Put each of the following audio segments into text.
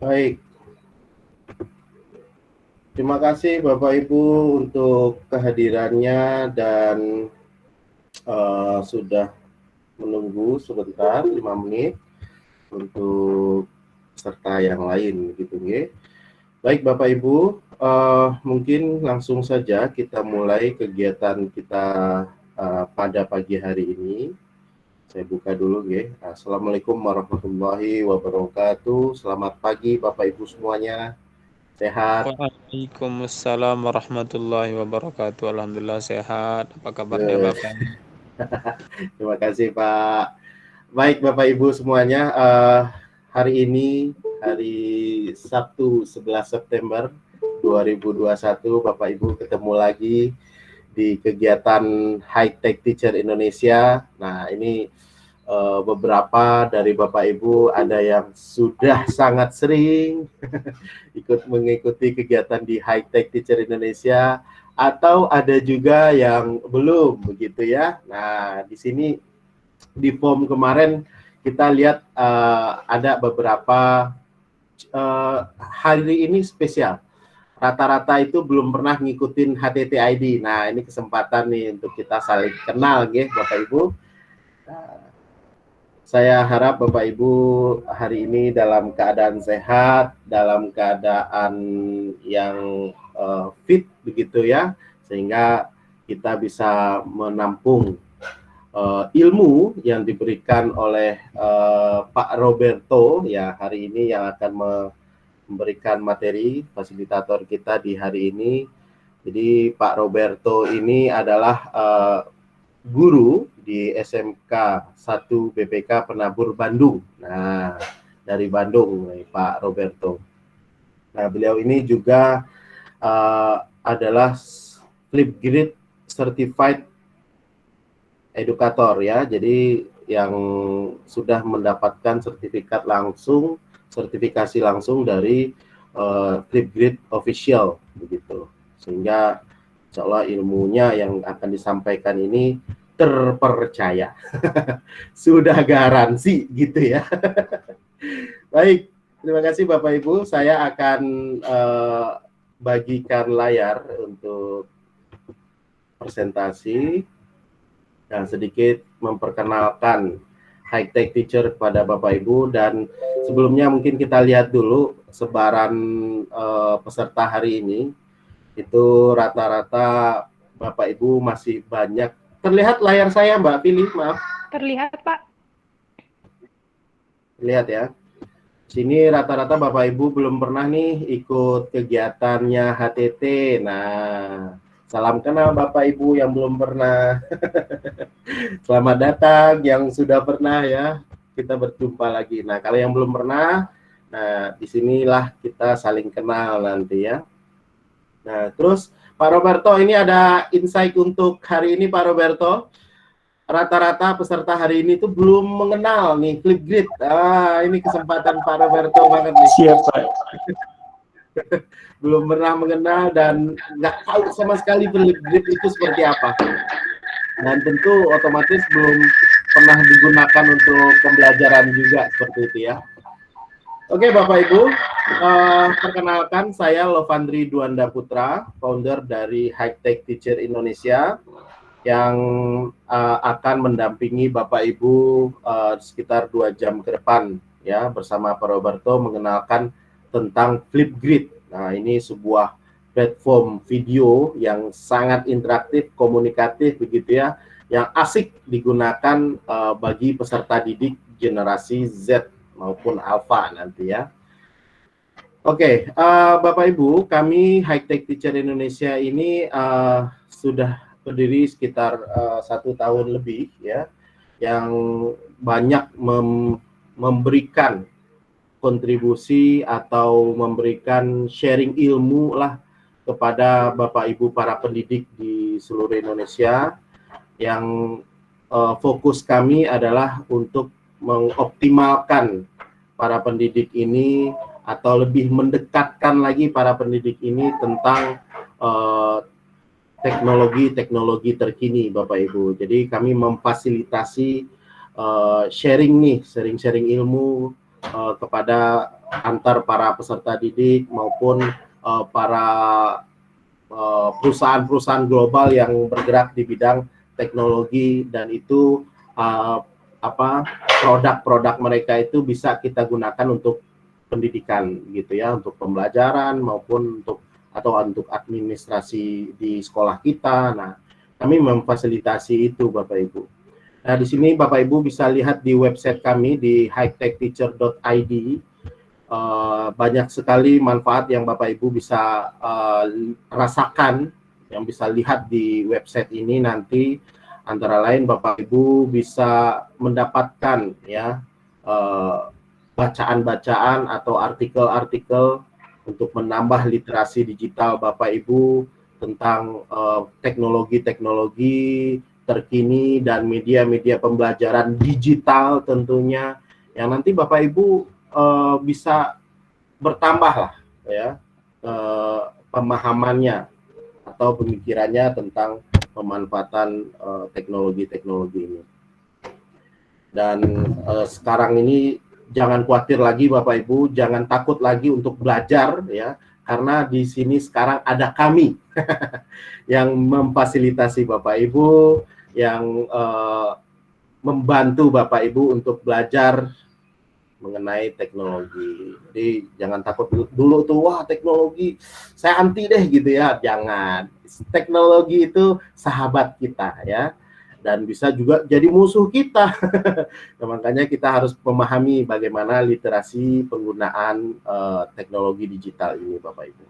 Baik, terima kasih Bapak Ibu untuk kehadirannya dan sudah menunggu sebentar 5 menit untuk peserta yang lain gitu ya. Baik Bapak Ibu, mungkin langsung saja kita mulai kegiatan kita pada pagi hari ini. Saya buka dulu ya. Assalamualaikum warahmatullahi wabarakatuh. Selamat pagi Bapak Ibu semuanya. Sehat? Waalaikumsalam warahmatullahi wabarakatuh. Alhamdulillah sehat. Apa kabarnya Eh, Bapak? Terima kasih Pak. Baik Bapak Ibu semuanya, hari ini hari Sabtu 11 September 2021 Bapak Ibu ketemu lagi di kegiatan High Tech Teacher Indonesia. Nah ini beberapa dari Bapak Ibu ada yang sudah sangat sering ikut mengikuti kegiatan di High Tech Teacher Indonesia, atau ada juga yang belum begitu ya. Nah di sini di form kemarin kita lihat ada beberapa hari ini spesial. Rata-rata itu belum pernah ngikutin HTT-ID. Nah, ini kesempatan nih untuk kita saling kenal, ya, Bapak Ibu. Saya harap Bapak Ibu hari ini dalam keadaan sehat, dalam keadaan yang fit begitu ya, sehingga kita bisa menampung ilmu yang diberikan oleh Pak Roberto ya hari ini yang akan memberikan materi fasilitator kita di hari ini. Jadi Pak Roberto ini adalah guru di SMK 1 BPK Penabur Bandung. Nah, dari Bandung Pak Roberto. Nah, beliau ini juga adalah Flipgrid Certified Educator ya. Jadi yang sudah mendapatkan sertifikasi langsung dari Flipgrid Official begitu. Sehingga insya Allah ilmunya yang akan disampaikan ini terpercaya. Sudah garansi gitu ya. Baik, terima kasih Bapak Ibu. Saya akan bagikan layar untuk presentasi dan sedikit memperkenalkan High Tech Teacher kepada Bapak Ibu. Dan sebelumnya mungkin kita lihat dulu sebaran peserta hari ini. Itu rata-rata Bapak Ibu masih banyak. Terlihat layar saya Mbak Pilih, maaf. Terlihat Pak. Lihat ya. Sini rata-rata Bapak Ibu belum pernah nih ikut kegiatannya HTT. Nah, salam kenal Bapak Ibu yang belum pernah. Selamat datang yang sudah pernah ya. Kita berjumpa lagi. Nah, kalau yang belum pernah, nah disinilah kita saling kenal nanti ya. Nah, terus Pak Roberto, ini ada insight untuk hari ini Pak Roberto. Rata-rata peserta hari ini tuh belum mengenal nih Flipgrid. Ini kesempatan Pak Roberto banget nih. Siap Pak. Belum pernah mengenal dan nggak tahu sama sekali Flipgrid itu seperti apa. Dan tentu otomatis belum pernah digunakan untuk pembelajaran juga seperti itu ya. Oke Bapak Ibu, perkenalkan saya Lovandri Duanda Putra, founder dari High Tech Teacher Indonesia, yang akan mendampingi Bapak Ibu sekitar 2 jam ke depan ya bersama Pak Roberto mengenalkan tentang Flipgrid. Nah, ini sebuah platform video yang sangat interaktif, komunikatif begitu ya, yang asik digunakan bagi peserta didik generasi Z maupun Alpha nanti ya. Oke, Bapak Ibu, kami High Tech Teacher Indonesia ini sudah berdiri sekitar 1 tahun lebih ya, yang banyak memberikan kontribusi atau memberikan sharing ilmu lah kepada Bapak Ibu para pendidik di seluruh Indonesia, yang fokus kami adalah untuk mengoptimalkan para pendidik ini atau lebih mendekatkan lagi para pendidik ini tentang teknologi-teknologi terkini Bapak Ibu. Jadi kami memfasilitasi sharing ilmu kepada antar para peserta didik maupun para perusahaan-perusahaan global yang bergerak di bidang teknologi, dan itu produk-produk mereka itu bisa kita gunakan untuk pendidikan gitu ya, untuk pembelajaran maupun untuk administrasi di sekolah kita. Nah, kami memfasilitasi itu Bapak Ibu. Nah, di sini Bapak Ibu bisa lihat di website kami di hightechteacher.id. Banyak sekali manfaat yang Bapak Ibu bisa rasakan, yang bisa lihat di website ini nanti. Antara lain Bapak Ibu bisa mendapatkan ya bacaan-bacaan atau artikel-artikel untuk menambah literasi digital Bapak Ibu tentang teknologi-teknologi terkini dan media-media pembelajaran digital tentunya, yang nanti Bapak Ibu bisa bertambah lah ya pemahamannya atau pemikirannya tentang pemanfaatan teknologi-teknologi ini. Dan sekarang ini jangan khawatir lagi Bapak Ibu, jangan takut lagi untuk belajar ya, karena di sini sekarang ada kami yang memfasilitasi Bapak Ibu, yang membantu Bapak Ibu untuk belajar mengenai teknologi. Jadi jangan takut dulu tuh, wah teknologi saya anti deh gitu ya. Jangan. Teknologi itu sahabat kita ya, dan bisa juga jadi musuh kita. Nah, makanya kita harus memahami bagaimana literasi penggunaan teknologi digital ini Bapak Ibu.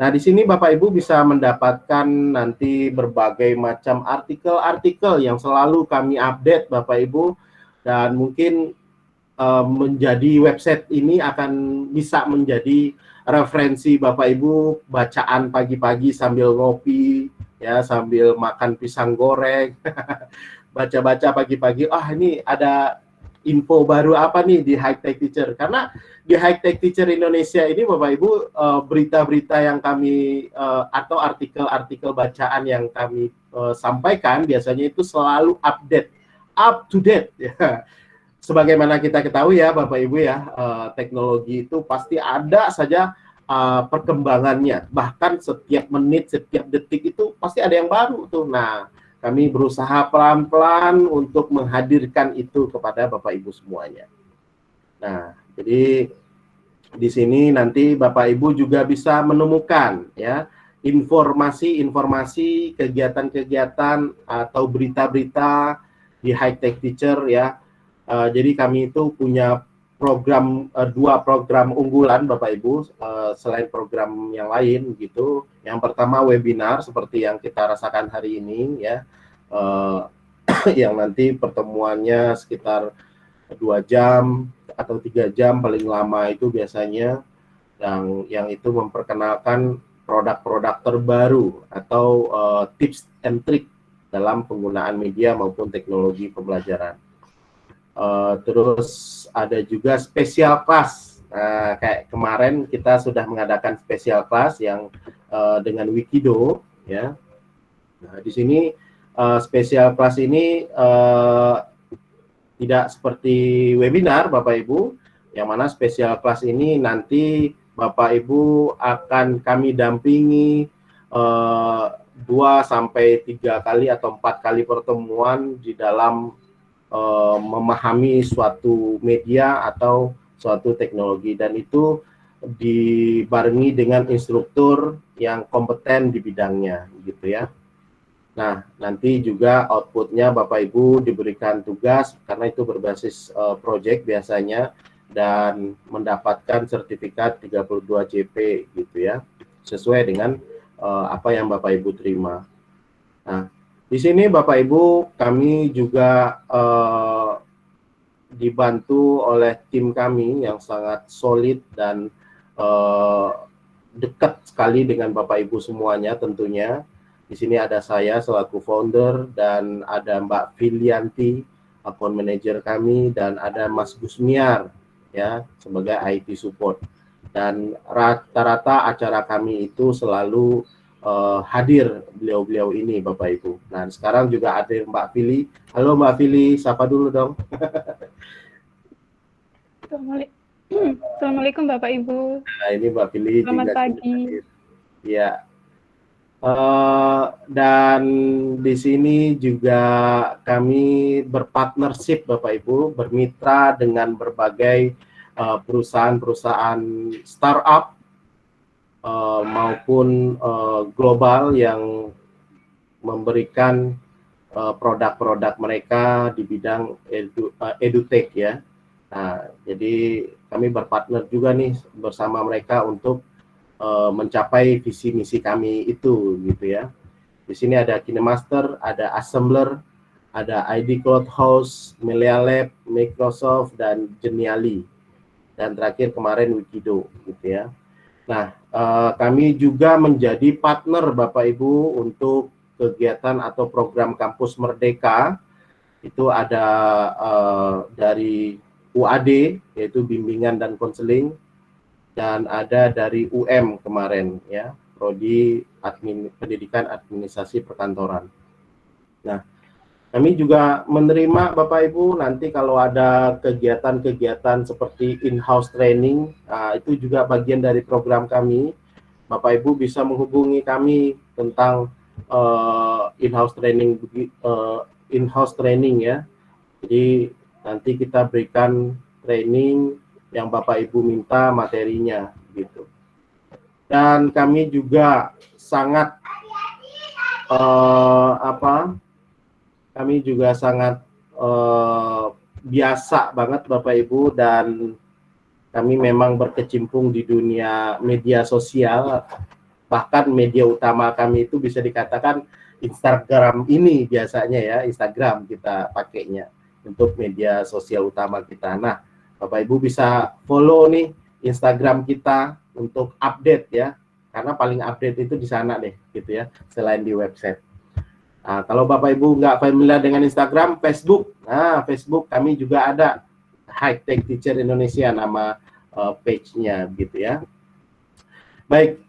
Nah, di sini Bapak Ibu bisa mendapatkan nanti berbagai macam artikel-artikel yang selalu kami update Bapak Ibu, dan mungkin menjadi website ini akan bisa menjadi referensi Bapak Ibu bacaan pagi-pagi sambil ngopi ya, sambil makan pisang goreng. Baca-baca pagi-pagi, ini ada info baru apa nih di High Tech Teacher. Karena di High Tech Teacher Indonesia ini Bapak Ibu, berita-berita yang kami atau artikel-artikel bacaan yang kami sampaikan biasanya itu selalu update, up to date ya. Sebagaimana kita ketahui ya Bapak Ibu ya, teknologi itu pasti ada saja perkembangannya. Bahkan setiap menit, setiap detik itu pasti ada yang baru tuh. Nah, kami berusaha pelan-pelan untuk menghadirkan itu kepada Bapak Ibu semuanya. Nah, jadi di sini nanti Bapak Ibu juga bisa menemukan ya informasi-informasi, kegiatan-kegiatan atau berita-berita di High Tech Teacher ya. Jadi kami itu punya program, 2 program unggulan Bapak Ibu, selain program yang lain gitu. Yang pertama webinar seperti yang kita rasakan hari ini ya, yang nanti pertemuannya sekitar 2 jam atau 3 jam paling lama itu biasanya, yang itu memperkenalkan produk-produk terbaru atau tips and trick dalam penggunaan media maupun teknologi pembelajaran. Terus ada juga special class. Kayak kemarin kita sudah mengadakan special class yang dengan Wikido ya. Nah, di sini special class ini tidak seperti webinar Bapak Ibu, yang mana special class ini nanti Bapak Ibu akan kami dampingi 2 sampai 3 kali atau 4 kali pertemuan di dalam memahami suatu media atau suatu teknologi, dan itu dibarengi dengan instruktur yang kompeten di bidangnya gitu ya. Nah, nanti juga outputnya Bapak Ibu diberikan tugas, karena itu berbasis project biasanya, dan mendapatkan sertifikat 32 JP gitu ya, sesuai dengan apa yang Bapak Ibu terima. Nah, di sini Bapak Ibu kami juga dibantu oleh tim kami yang sangat solid dan dekat sekali dengan Bapak Ibu semuanya tentunya. Di sini ada saya selaku founder, dan ada Mbak Filianti, account manager kami, dan ada Mas Gusmiar ya sebagai IT support. Dan rata-rata acara kami itu selalu hadir beliau-beliau ini Bapak Ibu. Nah, sekarang juga ada Mbak Fili. Halo Mbak Fili, sapa dulu dong. Assalamualaikum Bapak Ibu. Nah, ini Mbak Fili Selamat juga pagi. ya. Dan di sini juga kami berpartnership Bapak Ibu, bermitra dengan berbagai perusahaan-perusahaan startup maupun global yang memberikan produk-produk mereka di bidang edutech ya. Nah, jadi kami berpartner juga nih bersama mereka untuk mencapai visi misi kami itu gitu ya. Di sini ada KineMaster, ada Assembler, ada ID Cloud House, Melia Lab, Microsoft, dan Geniali. Dan terakhir kemarin Wikido gitu ya. Nah, kami juga menjadi partner Bapak Ibu untuk kegiatan atau program Kampus Merdeka. Itu ada dari UAD, yaitu bimbingan dan konseling, dan ada dari UM kemarin ya, Prodi Pendidikan Administrasi Perkantoran. Nah, kami juga menerima Bapak Ibu nanti kalau ada kegiatan-kegiatan seperti in-house training, itu juga bagian dari program kami. Bapak Ibu bisa menghubungi kami tentang in-house training ya. Jadi nanti kita berikan training yang Bapak Ibu minta materinya gitu. Dan kami juga sangat biasa banget Bapak Ibu, dan kami memang berkecimpung di dunia media sosial. Bahkan media utama kami itu bisa dikatakan Instagram ini biasanya ya, Instagram kita pakainya untuk media sosial utama kita. Nah, Bapak Ibu bisa follow nih Instagram kita untuk update ya, karena paling update itu di sana deh gitu ya, selain di website. Nah, kalau Bapak Ibu nggak familiar dengan Instagram, Facebook. Nah, Facebook kami juga ada High Tech Teacher Indonesia nama page-nya gitu ya. Baik,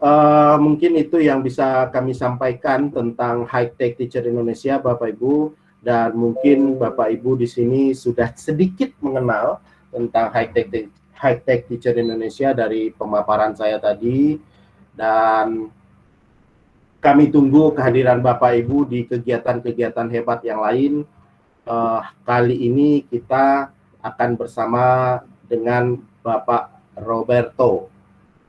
mungkin itu yang bisa kami sampaikan tentang High Tech Teacher Indonesia, Bapak Ibu. Dan mungkin Bapak Ibu di sini sudah sedikit mengenal tentang High Tech Teacher Indonesia dari pemaparan saya tadi. Dan kami tunggu kehadiran Bapak Ibu di kegiatan-kegiatan hebat yang lain. Kali ini kita akan bersama dengan Bapak Roberto.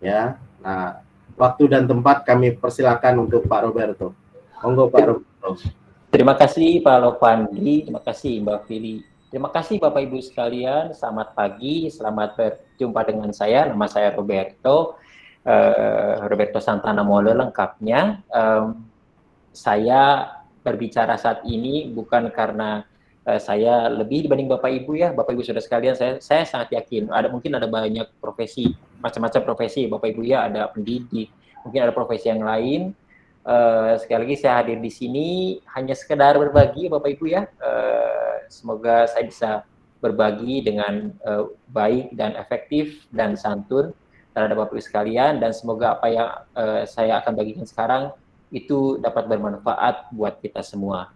Ya, nah, waktu dan tempat kami persilakan untuk Pak Roberto. Monggo Pak Roberto. Terima kasih Pak Lovandi, terima kasih Mbak Fili. Terima kasih Bapak Ibu sekalian, selamat pagi, selamat berjumpa dengan saya. Nama saya Roberto, Roberto Santana Molo lengkapnya. Saya berbicara saat ini bukan karena saya lebih dibanding Bapak Ibu ya, Bapak Ibu saudara sekalian, saya sangat yakin mungkin ada banyak profesi, macam-macam profesi Bapak Ibu ya, ada pendidik, mungkin ada profesi yang lain. Sekali lagi saya hadir di sini hanya sekedar berbagi Bapak Ibu ya. Semoga saya bisa berbagi dengan baik dan efektif dan santun terhadap Bapak Ibu sekalian, dan semoga apa yang saya akan bagikan sekarang itu dapat bermanfaat buat kita semua.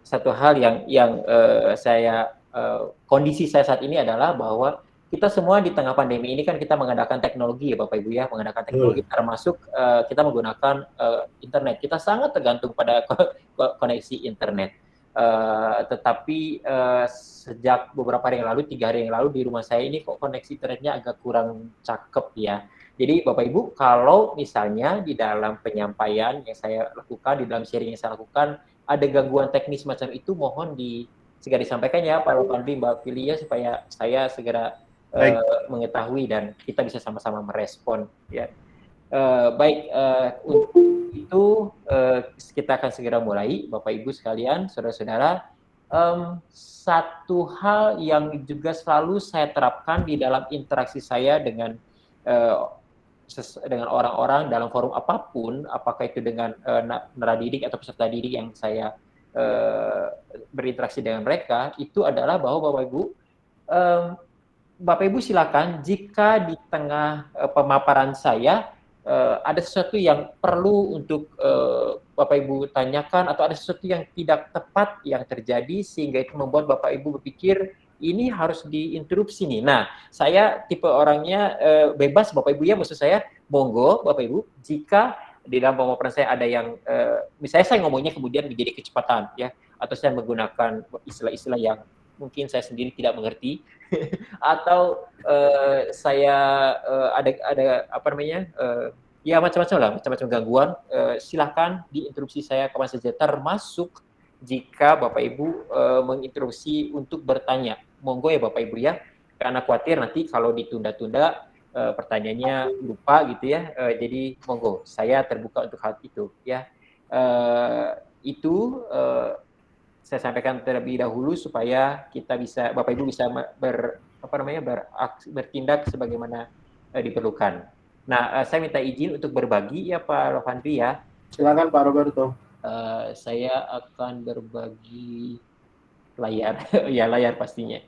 Satu hal yang saya kondisi saya saat ini adalah bahwa kita semua di tengah pandemi ini kan kita menggunakan teknologi ya Bapak Ibu ya, menggunakan teknologi termasuk kita menggunakan internet. Kita sangat tergantung pada koneksi internet. Tetapi sejak beberapa hari yang lalu, 3 hari yang lalu di rumah saya ini kok koneksi internetnya agak kurang cakep ya. Jadi Bapak Ibu, kalau misalnya di dalam penyampaian yang saya lakukan, di dalam sharing yang saya lakukan, ada gangguan teknis macam itu, mohon segera disampaikan ya Pak Lovandi, Mbak Fili ya, supaya saya segera mengetahui dan kita bisa sama-sama merespon ya. Untuk itu kita akan segera mulai Bapak Ibu sekalian, saudara-saudara. Satu hal yang juga selalu saya terapkan di dalam interaksi saya dengan orang-orang dalam forum apapun, apakah itu dengan naradidik atau peserta didik yang saya berinteraksi dengan mereka, itu adalah bahwa Bapak Ibu silakan jika di tengah pemaparan saya ada sesuatu yang perlu untuk Bapak Ibu tanyakan, atau ada sesuatu yang tidak tepat yang terjadi sehingga itu membuat Bapak Ibu berpikir ini harus diinterupsi nih. Nah, saya tipe orangnya bebas Bapak Ibu ya, maksud saya monggo Bapak Ibu, jika di dalam pemaparan saya ada yang misalnya saya ngomongnya kemudian menjadi kecepatan ya, atau saya menggunakan istilah-istilah yang mungkin saya sendiri tidak mengerti atau saya ada apa namanya ya macam-macam lah, macam-macam gangguan, silakan diinterupsi saya kapan saja, termasuk jika Bapak Ibu menginterupsi untuk bertanya. Monggo ya Bapak Ibu ya, karena khawatir nanti kalau ditunda-tunda pertanyaannya lupa gitu ya. Jadi monggo, saya terbuka untuk hal itu ya. Itu saya sampaikan terlebih dahulu supaya kita bisa, Bapak Ibu bisa bertindak sebagaimana diperlukan. Nah, saya minta izin untuk berbagi ya Pak Lovandri ya. Silakan Pak Roberto. Saya akan berbagi layar, ya layar pastinya.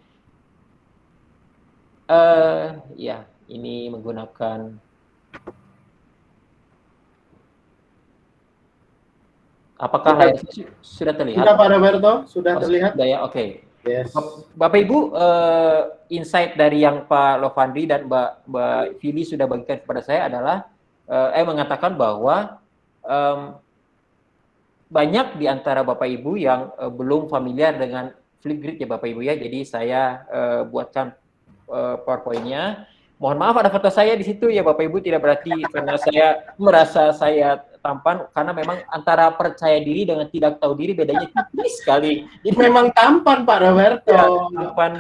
Ya, ini menggunakan. Apakah layar sudah terlihat? Sudah Pak Roberto, sudah terlihat. Sudah ya, oke. Yes. Bapak Ibu, insight dari yang Pak Lovandri dan Mbak Fili sudah bagikan kepada saya adalah mengatakan bahwa banyak di antara Bapak Ibu yang belum familiar dengan Flipgrid ya Bapak Ibu ya. Jadi saya buatkan PowerPoint-nya. Mohon maaf ada foto saya di situ ya Bapak Ibu, tidak berarti karena saya merasa saya tampan, karena memang antara percaya diri dengan tidak tahu diri bedanya tipis sekali. Jadi memang tampan Pak Roberto. Ya, tampan.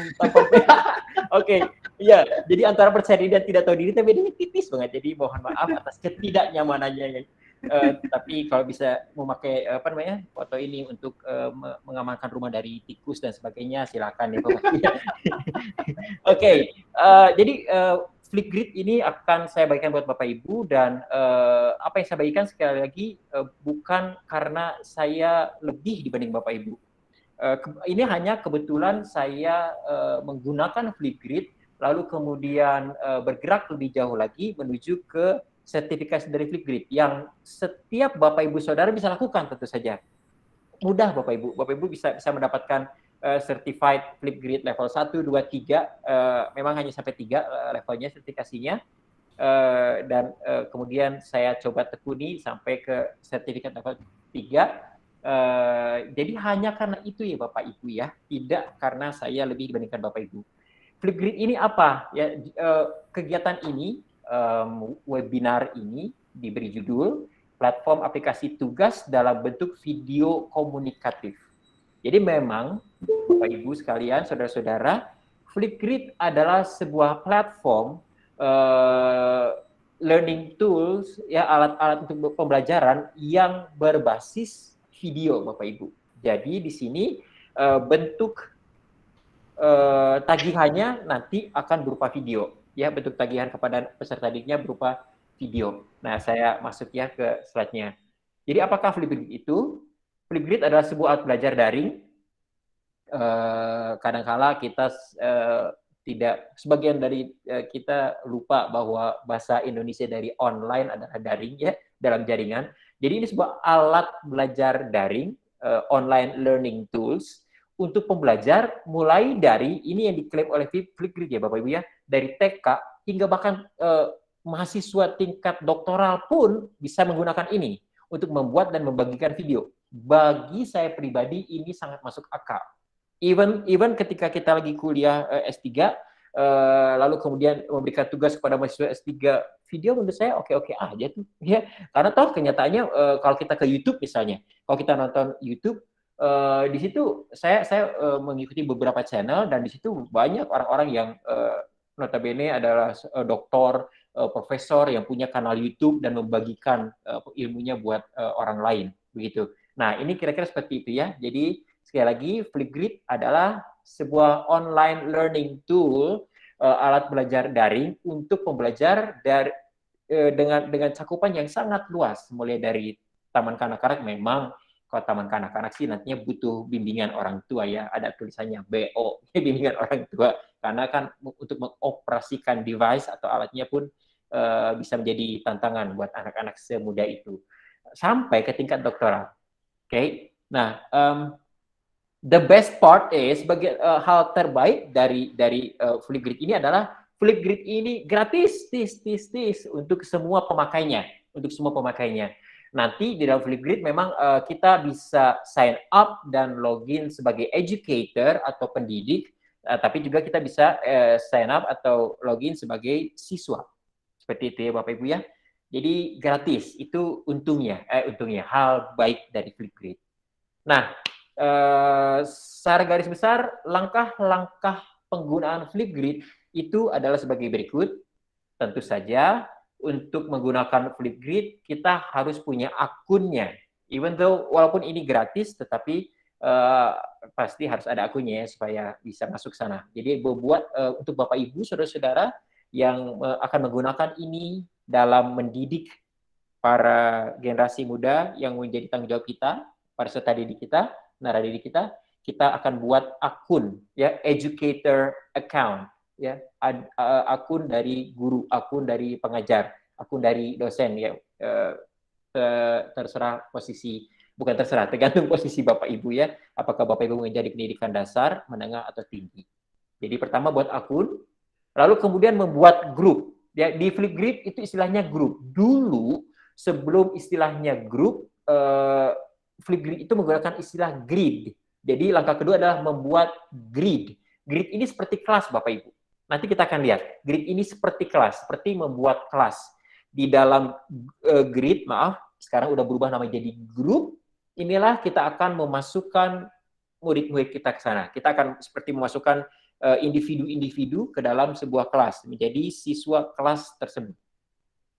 Oke, ya. Jadi antara percaya diri dan tidak tahu diri tapi bedanya tipis banget. Jadi mohon maaf atas ketidaknyamanannya. Tapi kalau bisa memakai foto ini untuk mengamankan rumah dari tikus dan sebagainya, silakan ya Bapak. Oke, jadi Flipgrid ini akan saya bagikan buat Bapak Ibu, dan apa yang saya bagikan sekali lagi bukan karena saya lebih dibanding Bapak Ibu. Ini hanya kebetulan saya menggunakan Flipgrid, lalu kemudian bergerak lebih jauh lagi menuju ke sertifikasi dari Flipgrid yang setiap Bapak Ibu Saudara bisa lakukan tentu saja. Mudah Bapak Ibu. Bapak Ibu bisa mendapatkan certified Flipgrid level 1, 2, 3. Memang hanya sampai 3 levelnya sertifikasinya. Dan kemudian saya coba tekuni sampai ke sertifikat level 3. Jadi hanya karena itu ya Bapak Ibu ya, tidak karena saya lebih dibandingkan Bapak Ibu. Flipgrid ini apa? Ya, kegiatan ini, webinar ini diberi judul platform aplikasi tugas dalam bentuk video komunikatif. Jadi memang Bapak Ibu sekalian, saudara-saudara, Flipgrid adalah sebuah platform learning tools ya, alat-alat untuk pembelajaran yang berbasis video Bapak Ibu. Jadi di sini bentuk tagihannya nanti akan berupa video. Ya, bentuk tagihan kepada peserta didiknya berupa video. Nah, saya masuk ya ke slide-nya. Jadi apakah Flipgrid itu? Flipgrid adalah sebuah alat belajar daring. Kadangkala kita tidak, sebagian dari kita lupa bahwa bahasa Indonesia dari online adalah daring ya, dalam jaringan. Jadi ini sebuah alat belajar daring, online learning tools untuk pembelajar mulai dari ini yang diklaim oleh Flipgrid ya Bapak Ibu ya, dari TK hingga bahkan mahasiswa tingkat doktoral pun bisa menggunakan ini untuk membuat dan membagikan video. Bagi saya pribadi ini sangat masuk akal. Even ketika kita lagi kuliah S3, lalu kemudian memberikan tugas kepada mahasiswa S3 video, menurut saya oke-oke aja tuh ya. Karena toh kenyataannya kalau kita ke YouTube misalnya, kalau kita nonton YouTube, di situ saya mengikuti beberapa channel, dan di situ banyak orang-orang yang notabene adalah doktor, profesor yang punya kanal YouTube dan membagikan ilmunya buat orang lain begitu. Nah, ini kira-kira seperti itu ya. Jadi sekali lagi, Flipgrid adalah sebuah online learning tool, alat belajar daring untuk pembelajar dengan cakupan yang sangat luas, mulai dari taman kanak-kanak. Memang kalau taman kanak-kanak sih nantinya butuh bimbingan orang tua ya, ada tulisannya BO, bimbingan orang tua, karena kan untuk mengoperasikan device atau alatnya pun bisa menjadi tantangan buat anak-anak semuda itu, sampai ke tingkat doktoral. Oke. Nah, the best part is hal terbaik dari Flipgrid ini adalah Flipgrid ini gratis untuk semua pemakainya, Nanti di dalam Flipgrid memang kita bisa sign up dan login sebagai educator atau pendidik, tapi juga kita bisa sign up atau login sebagai siswa. Seperti itu ya Bapak Ibu ya. Jadi gratis, itu untungnya hal baik dari Flipgrid. Nah, secara garis besar langkah-langkah penggunaan Flipgrid itu adalah sebagai berikut. Tentu saja untuk menggunakan Flipgrid kita harus punya akunnya. Even though walaupun ini gratis, tetapi pasti harus ada akunnya ya, supaya bisa masuk sana. Jadi untuk Bapak Ibu, saudara-saudara yang akan menggunakan ini dalam mendidik para generasi muda yang menjadi tanggung jawab kita, para peserta didik kita, naradidik kita akan buat akun ya, educator account ya, akun dari guru, akun dari pengajar, akun dari dosen ya, tergantung posisi Bapak Ibu ya, apakah Bapak Ibu menjadi pendidikan dasar, menengah atau tinggi. Jadi pertama buat akun, lalu kemudian membuat grup ya. Di Flipgrid itu istilahnya grup. Dulu sebelum istilahnya grup, Flipgrid itu menggunakan istilah grid. Jadi langkah kedua adalah membuat grid. Grid ini seperti kelas Bapak Ibu. Nanti kita akan lihat, grid ini seperti kelas, seperti membuat kelas. Di dalam grid, sekarang udah berubah namanya jadi grup, inilah kita akan memasukkan murid-murid kita ke sana. Kita akan seperti memasukkan individu-individu ke dalam sebuah kelas, menjadi siswa kelas tersebut.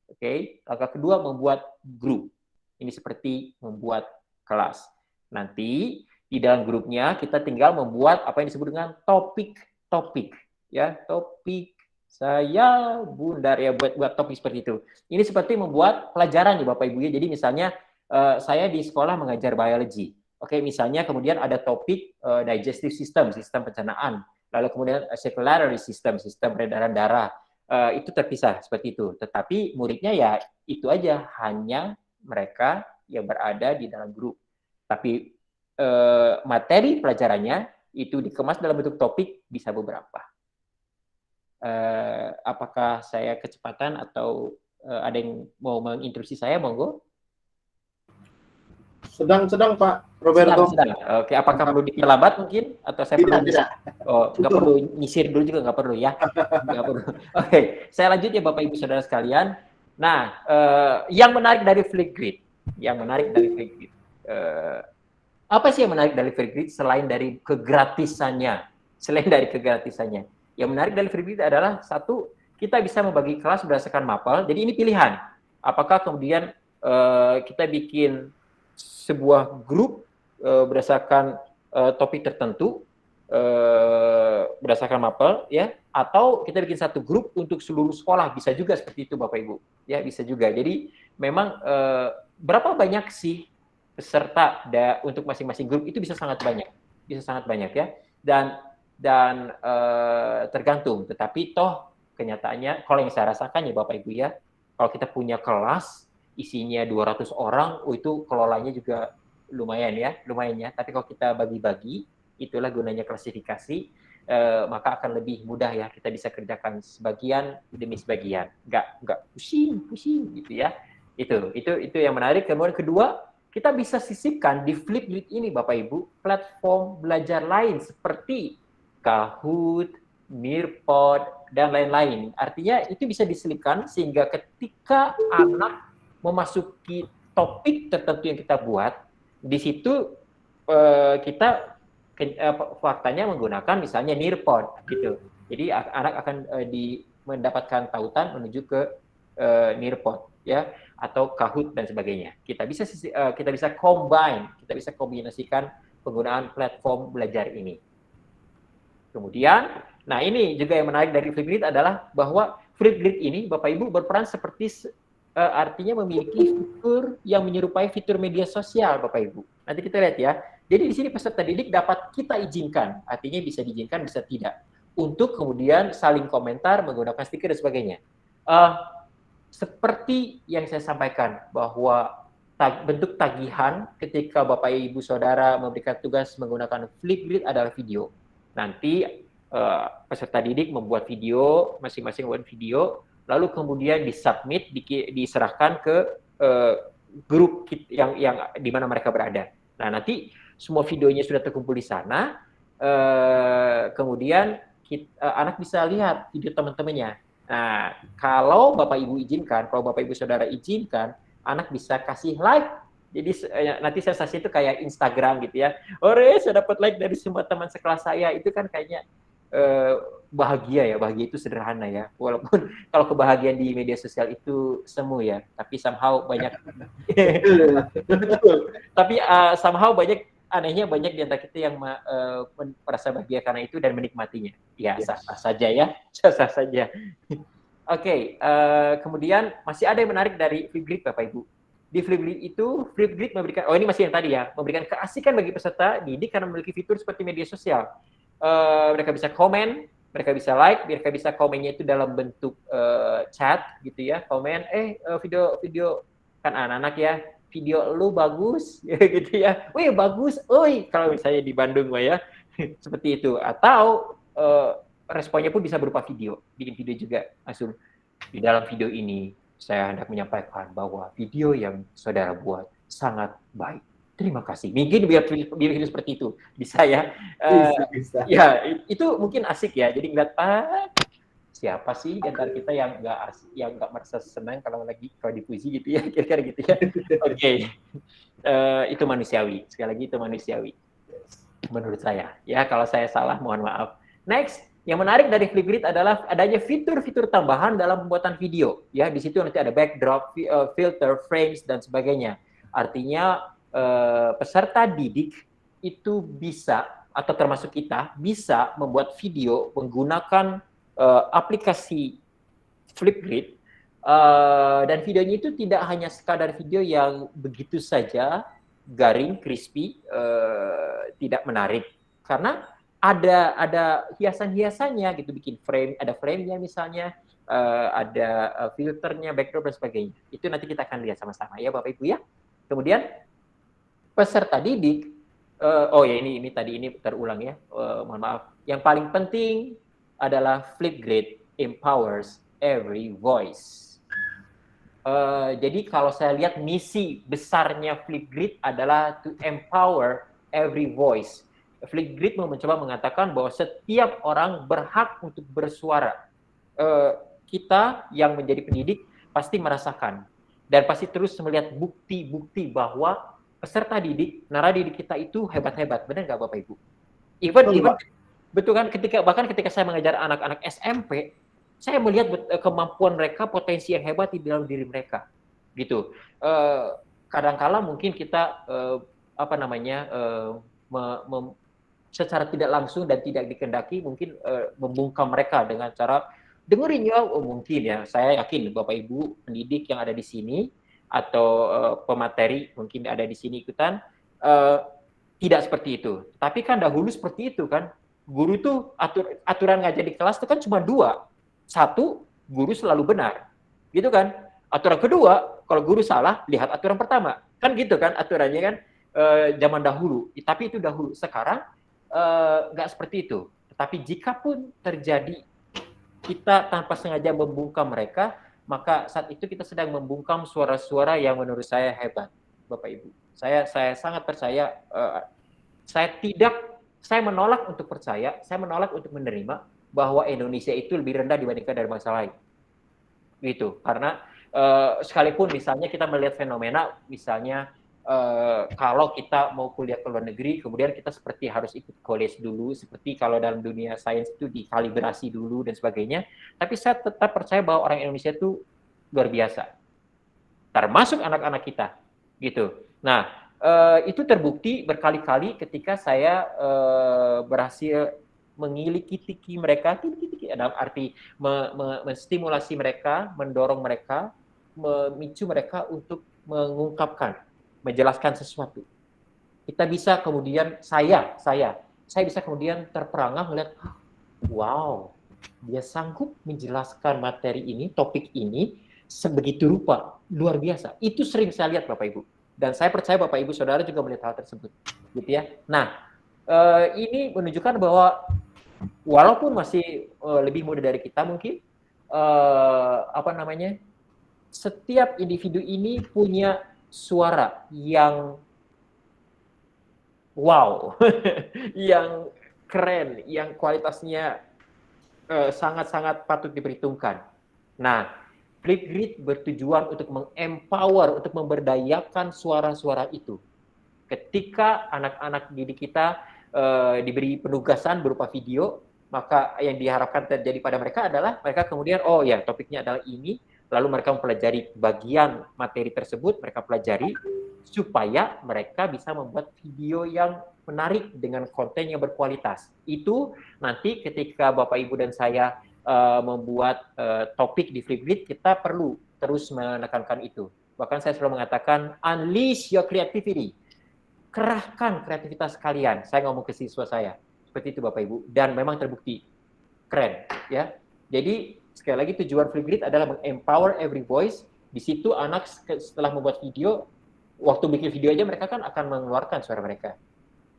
Oke, langkah kedua membuat grup. Ini seperti membuat kelas. Nanti di dalam grupnya kita tinggal membuat apa yang disebut dengan topik. Ya, topik saya bundar ya, buat topik seperti itu. Ini seperti membuat pelajaran ya Bapak Ibu ya. Jadi misalnya saya di sekolah mengajar biologi. Oke, misalnya kemudian ada topik digestive system, sistem pencernaan. Lalu kemudian circulatory system, sistem peredaran darah. Itu terpisah seperti itu. Tetapi muridnya ya itu aja, hanya mereka yang berada di dalam grup. Tapi materi pelajarannya itu dikemas dalam bentuk topik, bisa beberapa. Apakah saya kecepatan atau ada yang mau menginstruksi saya, monggo? Sedang Pak Roberto. Sedang. Oke, apakah perlu diperlambat mungkin? Atau saya Tidak. Oh, nggak perlu nyisir dulu juga, nggak perlu ya? Nggak perlu. Oke, saya lanjut ya Bapak Ibu Saudara sekalian. Nah, yang menarik dari Flipgrid, apa sih yang menarik dari Flipgrid selain dari kegratisannya? Yang menarik dari Flipgrid adalah satu, kita bisa membagi kelas berdasarkan mapel. Jadi ini pilihan. Apakah kemudian kita bikin sebuah grup berdasarkan topik tertentu, berdasarkan mapel, ya, atau kita bikin satu grup untuk seluruh sekolah, bisa juga seperti itu Bapak Ibu, ya, bisa juga. Jadi memang berapa banyak sih peserta untuk masing-masing grup itu bisa sangat banyak ya, dan tergantung. Tetapi toh kenyataannya, kalau yang saya rasakan ya Bapak Ibu ya, kalau kita punya kelas isinya 200 orang, itu kelolanya juga lumayan ya. Tapi kalau kita bagi-bagi, itulah gunanya klasifikasi, maka akan lebih mudah ya, kita bisa kerjakan sebagian demi sebagian, nggak pusing gitu ya. Itu yang menarik. Kemudian kedua, kita bisa sisipkan di Flipgrid ini Bapak Ibu platform belajar lain seperti Kahoot, Nearpod, dan lain-lain. Artinya itu bisa diselipkan sehingga ketika anak memasuki topik tertentu yang kita buat, di situ kita faktanya menggunakan misalnya Nearpod gitu. Jadi anak akan mendapatkan tautan menuju ke Nearpod ya, atau Kahoot dan sebagainya. Kita bisa kombinasikan penggunaan platform belajar ini. Kemudian, nah ini juga yang menarik dari Flipgrid adalah bahwa Flipgrid ini Bapak Ibu berperan seperti artinya memiliki fitur yang menyerupai fitur media sosial Bapak Ibu. Nanti kita lihat ya. Jadi di sini peserta didik dapat kita izinkan, artinya bisa diizinkan, bisa tidak, untuk kemudian saling komentar, menggunakan stiker dan sebagainya. Seperti yang saya sampaikan bahwa bentuk tagihan ketika Bapak Ibu Saudara memberikan tugas menggunakan Flipgrid adalah video. Nanti peserta didik membuat video, masing-masing membuat video, lalu kemudian disubmit, diserahkan ke grup yang di mana mereka berada. Nah, nanti semua videonya sudah terkumpul di sana, kemudian anak bisa lihat video teman-temannya. Nah, kalau Bapak Ibu izinkan, kalau Bapak Ibu Saudara izinkan, anak bisa kasih like. Jadi nanti sensasi itu kayak Instagram gitu ya. Ore, saya dapat like dari semua teman sekelas saya. Itu kan kayaknya bahagia ya. Bahagia itu sederhana ya. Walaupun kalau kebahagiaan di media sosial itu semu ya. Tapi somehow banyak. Tapi somehow anehnya banyak di antara kita yang merasa bahagia karena itu dan menikmatinya. Ya, sah-sah saja ya. Sah-sah saja. Oke, kemudian masih ada yang menarik dari Flipgrid Bapak Ibu. Di Flipgrid memberikan, ini masih yang tadi ya, memberikan keasikan bagi peserta didik karena memiliki fitur seperti media sosial. Mereka bisa komen, mereka bisa like, mereka bisa komennya itu dalam bentuk chat gitu ya, komen, video kan anak-anak ya, video lu bagus gitu ya, wih bagus, kalau misalnya di Bandung ya, seperti itu. Atau responnya pun bisa berupa video, bikin video juga langsung. Di dalam video ini saya hendak menyampaikan bahwa video yang saudara buat sangat baik. Terima kasih. Mungkin biar video seperti itu bisa ya. Bisa. Ya itu mungkin asik ya. Jadi ngeliat siapa sih di antara kita yang nggak merasa senang kalau di puisi gitu ya, kira-kira gitu ya. Oke. Itu manusiawi. Sekali lagi itu manusiawi. Menurut saya. Ya kalau saya salah mohon maaf. Next. Yang menarik dari Flipgrid adalah adanya fitur-fitur tambahan dalam pembuatan video. Ya, di situ nanti ada backdrop, filter, frames dan sebagainya. Artinya peserta didik itu bisa atau termasuk kita bisa membuat video menggunakan aplikasi Flipgrid dan videonya itu tidak hanya sekadar video yang begitu saja garing, crispy, tidak menarik. Karena ada hiasan-hiasannya gitu, bikin frame, ada frame-nya misalnya, ada filternya, backdrop dan sebagainya. Itu nanti kita akan lihat sama-sama ya Bapak Ibu ya. Kemudian peserta didik, ini terulang ya, mohon maaf. Yang paling penting adalah Flipgrid empowers every voice. Jadi kalau saya lihat misi besarnya Flipgrid adalah to empower every voice. Flipgrid mencoba mengatakan bahwa setiap orang berhak untuk bersuara. Kita yang menjadi pendidik pasti merasakan dan pasti terus melihat bukti-bukti bahwa peserta didik, naradidik kita itu hebat-hebat. Benar nggak Bapak Ibu? Even betul kan? Bahkan ketika saya mengajar anak-anak SMP, saya melihat kemampuan mereka, potensi yang hebat di dalam diri mereka. Gitu. Kadang-kala mungkin kita secara tidak langsung dan tidak dikehendaki mungkin membungkam mereka dengan cara dengerin ya, mungkin ya, saya yakin Bapak Ibu pendidik yang ada di sini atau pemateri mungkin ada di sini ikutan tidak seperti itu. Tapi kan dahulu seperti itu kan, guru tuh aturan ngajar di kelas itu kan cuma 2. 1, guru selalu benar, gitu kan. Aturan kedua, kalau guru salah lihat aturan pertama, kan gitu kan aturannya kan zaman dahulu. Tapi itu dahulu. Sekarang nggak seperti itu. Tetapi jika pun terjadi kita tanpa sengaja membungkam mereka, maka saat itu kita sedang membungkam suara-suara yang menurut saya hebat, Bapak Ibu. Saya sangat percaya. Saya menolak untuk percaya, saya menolak untuk menerima bahwa Indonesia itu lebih rendah dibandingkan dari bangsa lain. Gitu. Karena sekalipun misalnya kita melihat fenomena, misalnya kalau kita mau kuliah ke luar negeri, kemudian kita seperti harus ikut college dulu, seperti kalau dalam dunia sains itu dikalibrasi dulu dan sebagainya. Tapi saya tetap percaya bahwa orang Indonesia itu luar biasa, termasuk anak-anak kita, gitu. Nah, itu terbukti berkali-kali ketika saya berhasil mengiliki-tiki mereka, dalam arti menstimulasi mereka, mendorong mereka, memicu mereka untuk mengungkapkan, menjelaskan sesuatu. Kita bisa kemudian, saya bisa kemudian terperangah melihat, wow, dia sanggup menjelaskan materi ini, topik ini, sebegitu rupa, luar biasa. Itu sering saya lihat Bapak Ibu. Dan saya percaya Bapak Ibu Saudara juga melihat hal tersebut, gitu ya. Nah, ini menunjukkan bahwa walaupun masih lebih muda dari kita mungkin, setiap individu ini punya suara yang wow, yang keren, yang kualitasnya sangat-sangat patut diperhitungkan. Nah, Flipgrid bertujuan untuk mengempower, untuk memberdayakan suara-suara itu. Ketika anak-anak didik kita diberi penugasan berupa video, maka yang diharapkan terjadi pada mereka adalah mereka kemudian, oh ya, topiknya adalah ini, lalu mereka mempelajari bagian materi tersebut, mereka pelajari, supaya mereka bisa membuat video yang menarik dengan konten yang berkualitas. Itu nanti ketika Bapak, Ibu, dan saya membuat topik di Flipgrid, kita perlu terus menekankan itu. Bahkan saya selalu mengatakan, unleash your creativity. Kerahkan kreativitas kalian. Saya ngomong ke siswa saya. Seperti itu Bapak Ibu. Dan memang terbukti. Keren. Ya. Jadi, sekali lagi tujuan Flipgrid adalah empower every voice. Di situ anak setelah membuat video, waktu bikin video aja mereka kan akan mengeluarkan suara mereka.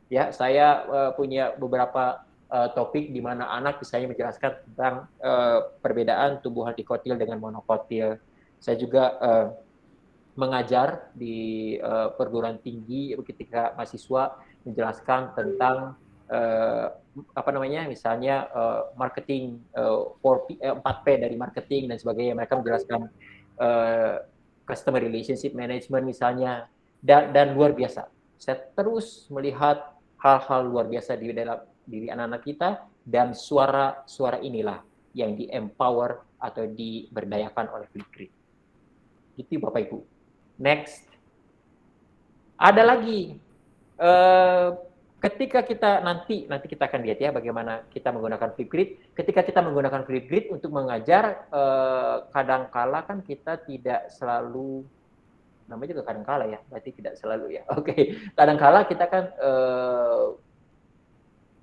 Ya, saya punya beberapa topik di mana anak misalnya menjelaskan tentang perbedaan tumbuhan dikotil dengan monokotil. Saya juga mengajar di perguruan tinggi ketika mahasiswa menjelaskan tentang misalnya marketing 4P dari marketing dan sebagainya. Mereka menjelaskan customer relationship management misalnya, dan luar biasa. Saya terus melihat hal-hal luar biasa di dalam diri anak-anak kita, dan suara-suara inilah yang di-empower atau diberdayakan oleh Flipgrid. Itu Bapak Ibu. Next. Ada lagi. Ketika kita nanti kita akan lihat ya bagaimana kita menggunakan Flipgrid. Ketika kita menggunakan Flipgrid untuk mengajar, kadangkala kan kita tidak selalu, namanya juga kadangkala ya, berarti tidak selalu ya. Oke. Kadangkala kita kan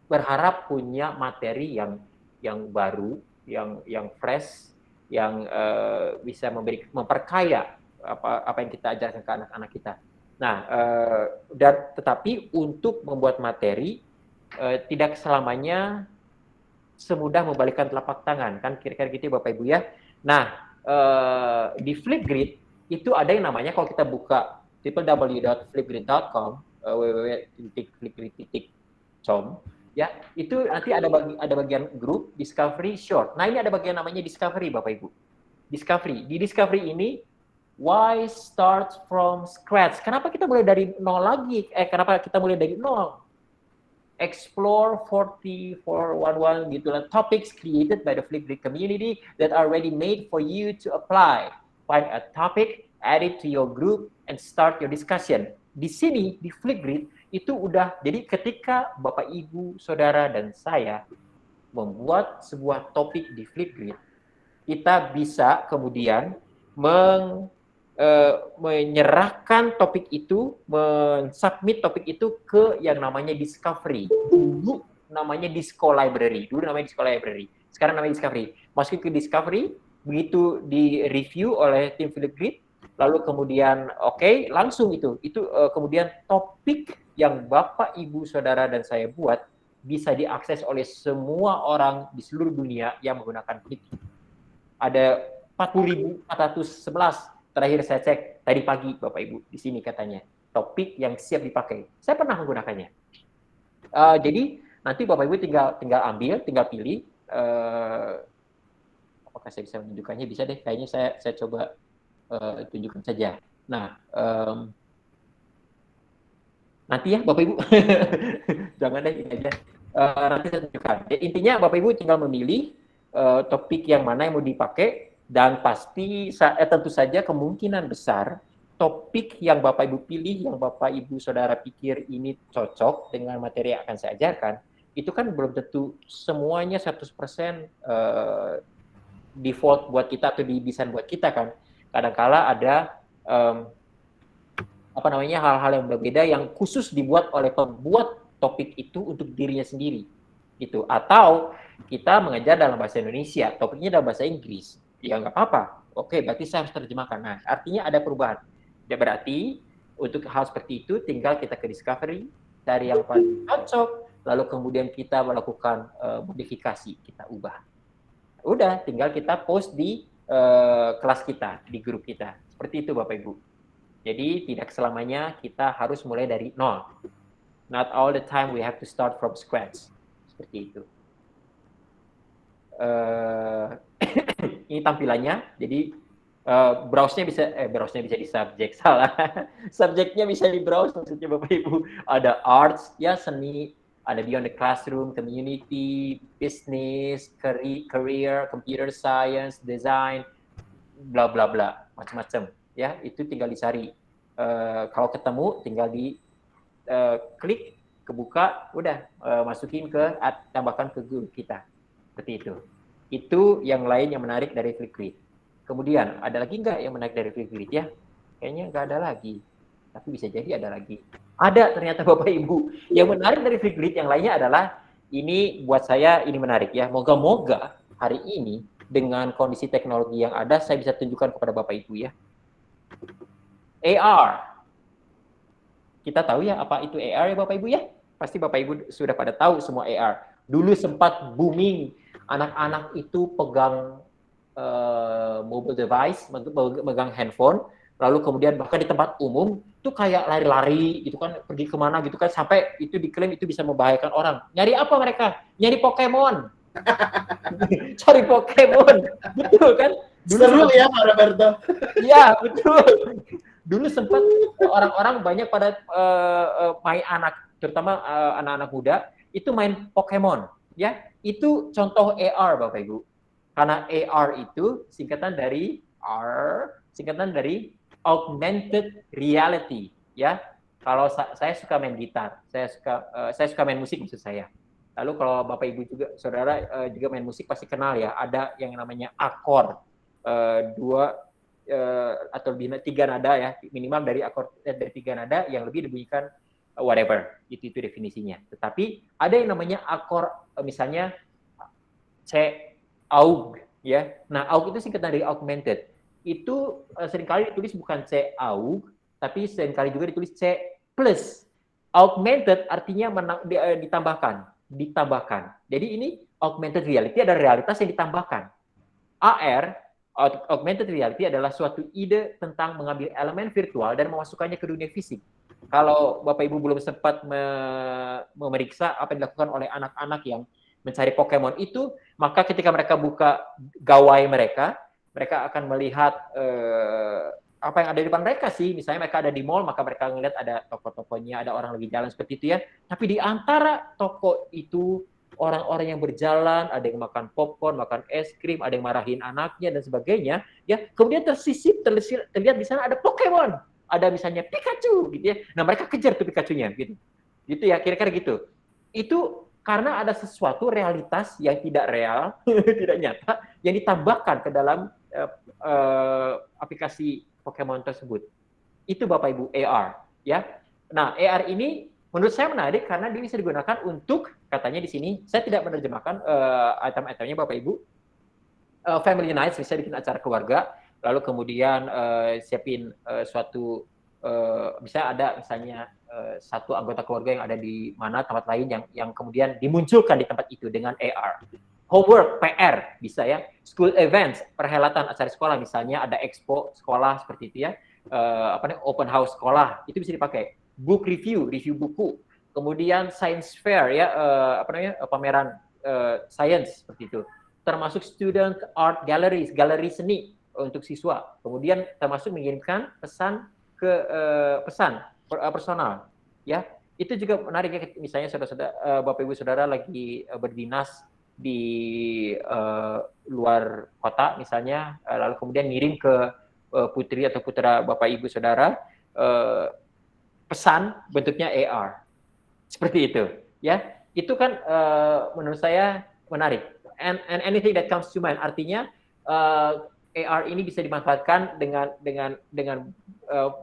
berharap punya materi yang baru, yang fresh, yang bisa memperkaya apa yang kita ajarkan ke anak-anak kita. Nah, tetapi untuk membuat materi tidak selamanya semudah membalikkan telapak tangan, kan kira-kira gitu ya Bapak Ibu ya. Nah, di Flipgrid itu ada yang namanya, kalau kita buka www.flipgrid.com, www.flipgrid.com, ya, itu nanti ada bagian grup Discovery Short. Nah, ini ada bagian namanya Discovery Bapak Ibu. Discovery. Di Discovery ini, why start from scratch? Kenapa kita mulai dari nol lagi? Kenapa kita mulai dari nol? Explore 40411 gitu lah. Topics created by the Flipgrid community that are ready made for you to apply. Find a topic, add it to your group, and start your discussion. Di sini, di Flipgrid, itu udah, jadi ketika Bapak, Ibu, Saudara, dan saya membuat sebuah topik di Flipgrid, kita bisa kemudian menyerahkan topik itu, mensubmit topik itu ke yang namanya Discovery. Dulu namanya Disco Library. Sekarang namanya Discovery. Masukin ke Discovery, begitu di-review oleh tim Flipgrid, lalu kemudian langsung itu kemudian topik yang Bapak, Ibu, Saudara, dan saya buat bisa diakses oleh semua orang di seluruh dunia yang menggunakan Flipgrid. Ada 40.411 terakhir saya cek tadi pagi Bapak Ibu di sini katanya topik yang siap dipakai. Saya pernah menggunakannya. Jadi nanti Bapak Ibu tinggal ambil, tinggal pilih. Apakah saya bisa menunjukkannya? Bisa deh. Kayaknya saya coba tunjukkan saja. Nah, nanti ya Bapak Ibu. Jangan deh ini aja. Nanti saya tunjukkan. Intinya Bapak Ibu tinggal memilih topik yang mana yang mau dipakai. Dan pasti tentu saja kemungkinan besar topik yang Bapak Ibu pilih, yang Bapak Ibu Saudara pikir ini cocok dengan materi yang akan saya ajarkan, itu kan belum tentu semuanya 100% default buat kita atau didesain buat kita kan. Kadangkala ada hal-hal yang berbeda yang khusus dibuat oleh pembuat topik itu untuk dirinya sendiri gitu. Atau kita mengajar dalam bahasa Indonesia, topiknya dalam bahasa Inggris. Ya nggak apa-apa. Oke, berarti saya harus terjemahkan. Nah, artinya ada perubahan. Ya berarti Untuk hal seperti itu tinggal kita ke discovery, cari yang paling cocok, lalu kemudian kita melakukan modifikasi, kita ubah. Udah, tinggal kita post di kelas kita, di grup kita. Seperti itu Bapak Ibu. Jadi tidak selamanya kita harus mulai dari nol. Not all the time we have to start from scratch. Seperti itu. Ini tampilannya. Jadi browse-nya bisa di subjek, salah. Subjeknya bisa di browse, maksudnya Bapak Ibu. Ada arts, ya seni, ada beyond the classroom, community, business, career, computer science, design, bla bla bla, macam-macam. Ya, itu tinggal dicari. Kalau ketemu, tinggal di klik, kebuka, udah masukin tambahkan ke grup kita. Seperti itu. Itu yang lain yang menarik dari Flipgrid. Kemudian, ada lagi nggak yang menarik dari Flipgrid ya? Kayaknya nggak ada lagi. Tapi bisa jadi ada lagi. Ada ternyata Bapak Ibu. Yang menarik dari Flipgrid yang lainnya adalah, ini buat saya ini menarik ya. Moga-moga hari ini dengan kondisi teknologi yang ada, saya bisa tunjukkan kepada Bapak Ibu ya. AR. Kita tahu ya apa itu AR ya Bapak Ibu ya? Pasti Bapak Ibu sudah pada tahu semua AR. Dulu sempat booming, anak-anak itu pegang mobile device, megang handphone, lalu kemudian bahkan di tempat umum itu kayak lari-lari gitu kan, pergi kemana gitu kan, sampai itu diklaim itu bisa membahayakan orang. Nyari apa mereka? Nyari Pokemon. Cari Pokemon. Betul kan? Dulu Seru ya Pak Roberto. Iya, betul. Dulu sempat orang-orang banyak pada main anak, terutama anak-anak muda, itu main Pokemon. Ya, itu contoh AR Bapak Ibu. Karena AR itu singkatan dari augmented reality, ya. Kalau saya suka main gitar, saya suka main musik maksud saya. Lalu kalau Bapak Ibu juga saudara juga main musik pasti kenal ya, ada yang namanya akord, 2 atau 3 nada ya, minimal dari akord dari 3 nada yang lebih dibunyikan whatever, itu definisinya. Tetapi ada yang namanya akord misalnya C aug ya. Nah, aug itu singkatan dari augmented. Itu seringkali ditulis bukan C aug, tapi seringkali juga ditulis C plus. Augmented artinya ditambahkan. Jadi ini augmented reality adalah realitas yang ditambahkan. AR, augmented reality adalah suatu ide tentang mengambil elemen virtual dan memasukkannya ke dunia fisik. Kalau Bapak Ibu belum sempat memeriksa apa yang dilakukan oleh anak-anak yang mencari Pokemon itu, maka ketika mereka buka gawai mereka akan melihat apa yang ada di depan mereka sih. Misalnya mereka ada di mall, maka mereka melihat ada toko-tokonya, ada orang lagi jalan seperti itu ya. Tapi di antara toko itu, orang-orang yang berjalan, ada yang makan popcorn, makan es krim, ada yang marahin anaknya dan sebagainya, ya. Kemudian terlihat di sana ada Pokemon, ada misalnya Pikachu, gitu ya. Nah mereka kejar tuh Pikachu-nya, gitu ya, kira-kira gitu. Itu karena ada sesuatu realitas yang tidak real, tidak nyata, yang ditambahkan ke dalam aplikasi Pokemon tersebut. Itu Bapak Ibu AR, ya. Nah, AR ini menurut saya menarik karena dia bisa digunakan untuk, katanya di sini, saya tidak menerjemahkan item-itemnya Bapak Ibu. Family night, bisa bikin acara keluarga, lalu kemudian siapin suatu, bisa ada misalnya satu anggota keluarga yang ada di mana tempat lain yang kemudian dimunculkan di tempat itu dengan AR. Homework, PR, bisa ya. School events, perhelatan acara sekolah, misalnya ada expo sekolah seperti itu ya. Open house sekolah, itu bisa dipakai. Book review buku. Kemudian science fair ya, pameran science seperti itu. Termasuk student art galleries, galeri seni untuk siswa. Kemudian termasuk mengirimkan pesan ke personal, ya. Itu juga menarik ya, misalnya saudara-saudara, Bapak Ibu Saudara lagi berdinas di luar kota misalnya, lalu kemudian ngirim ke putri atau putra Bapak Ibu Saudara pesan bentuknya AR. Seperti itu, ya. Itu kan menurut saya menarik. And anything that comes to mind, artinya AR ini bisa dimanfaatkan dengan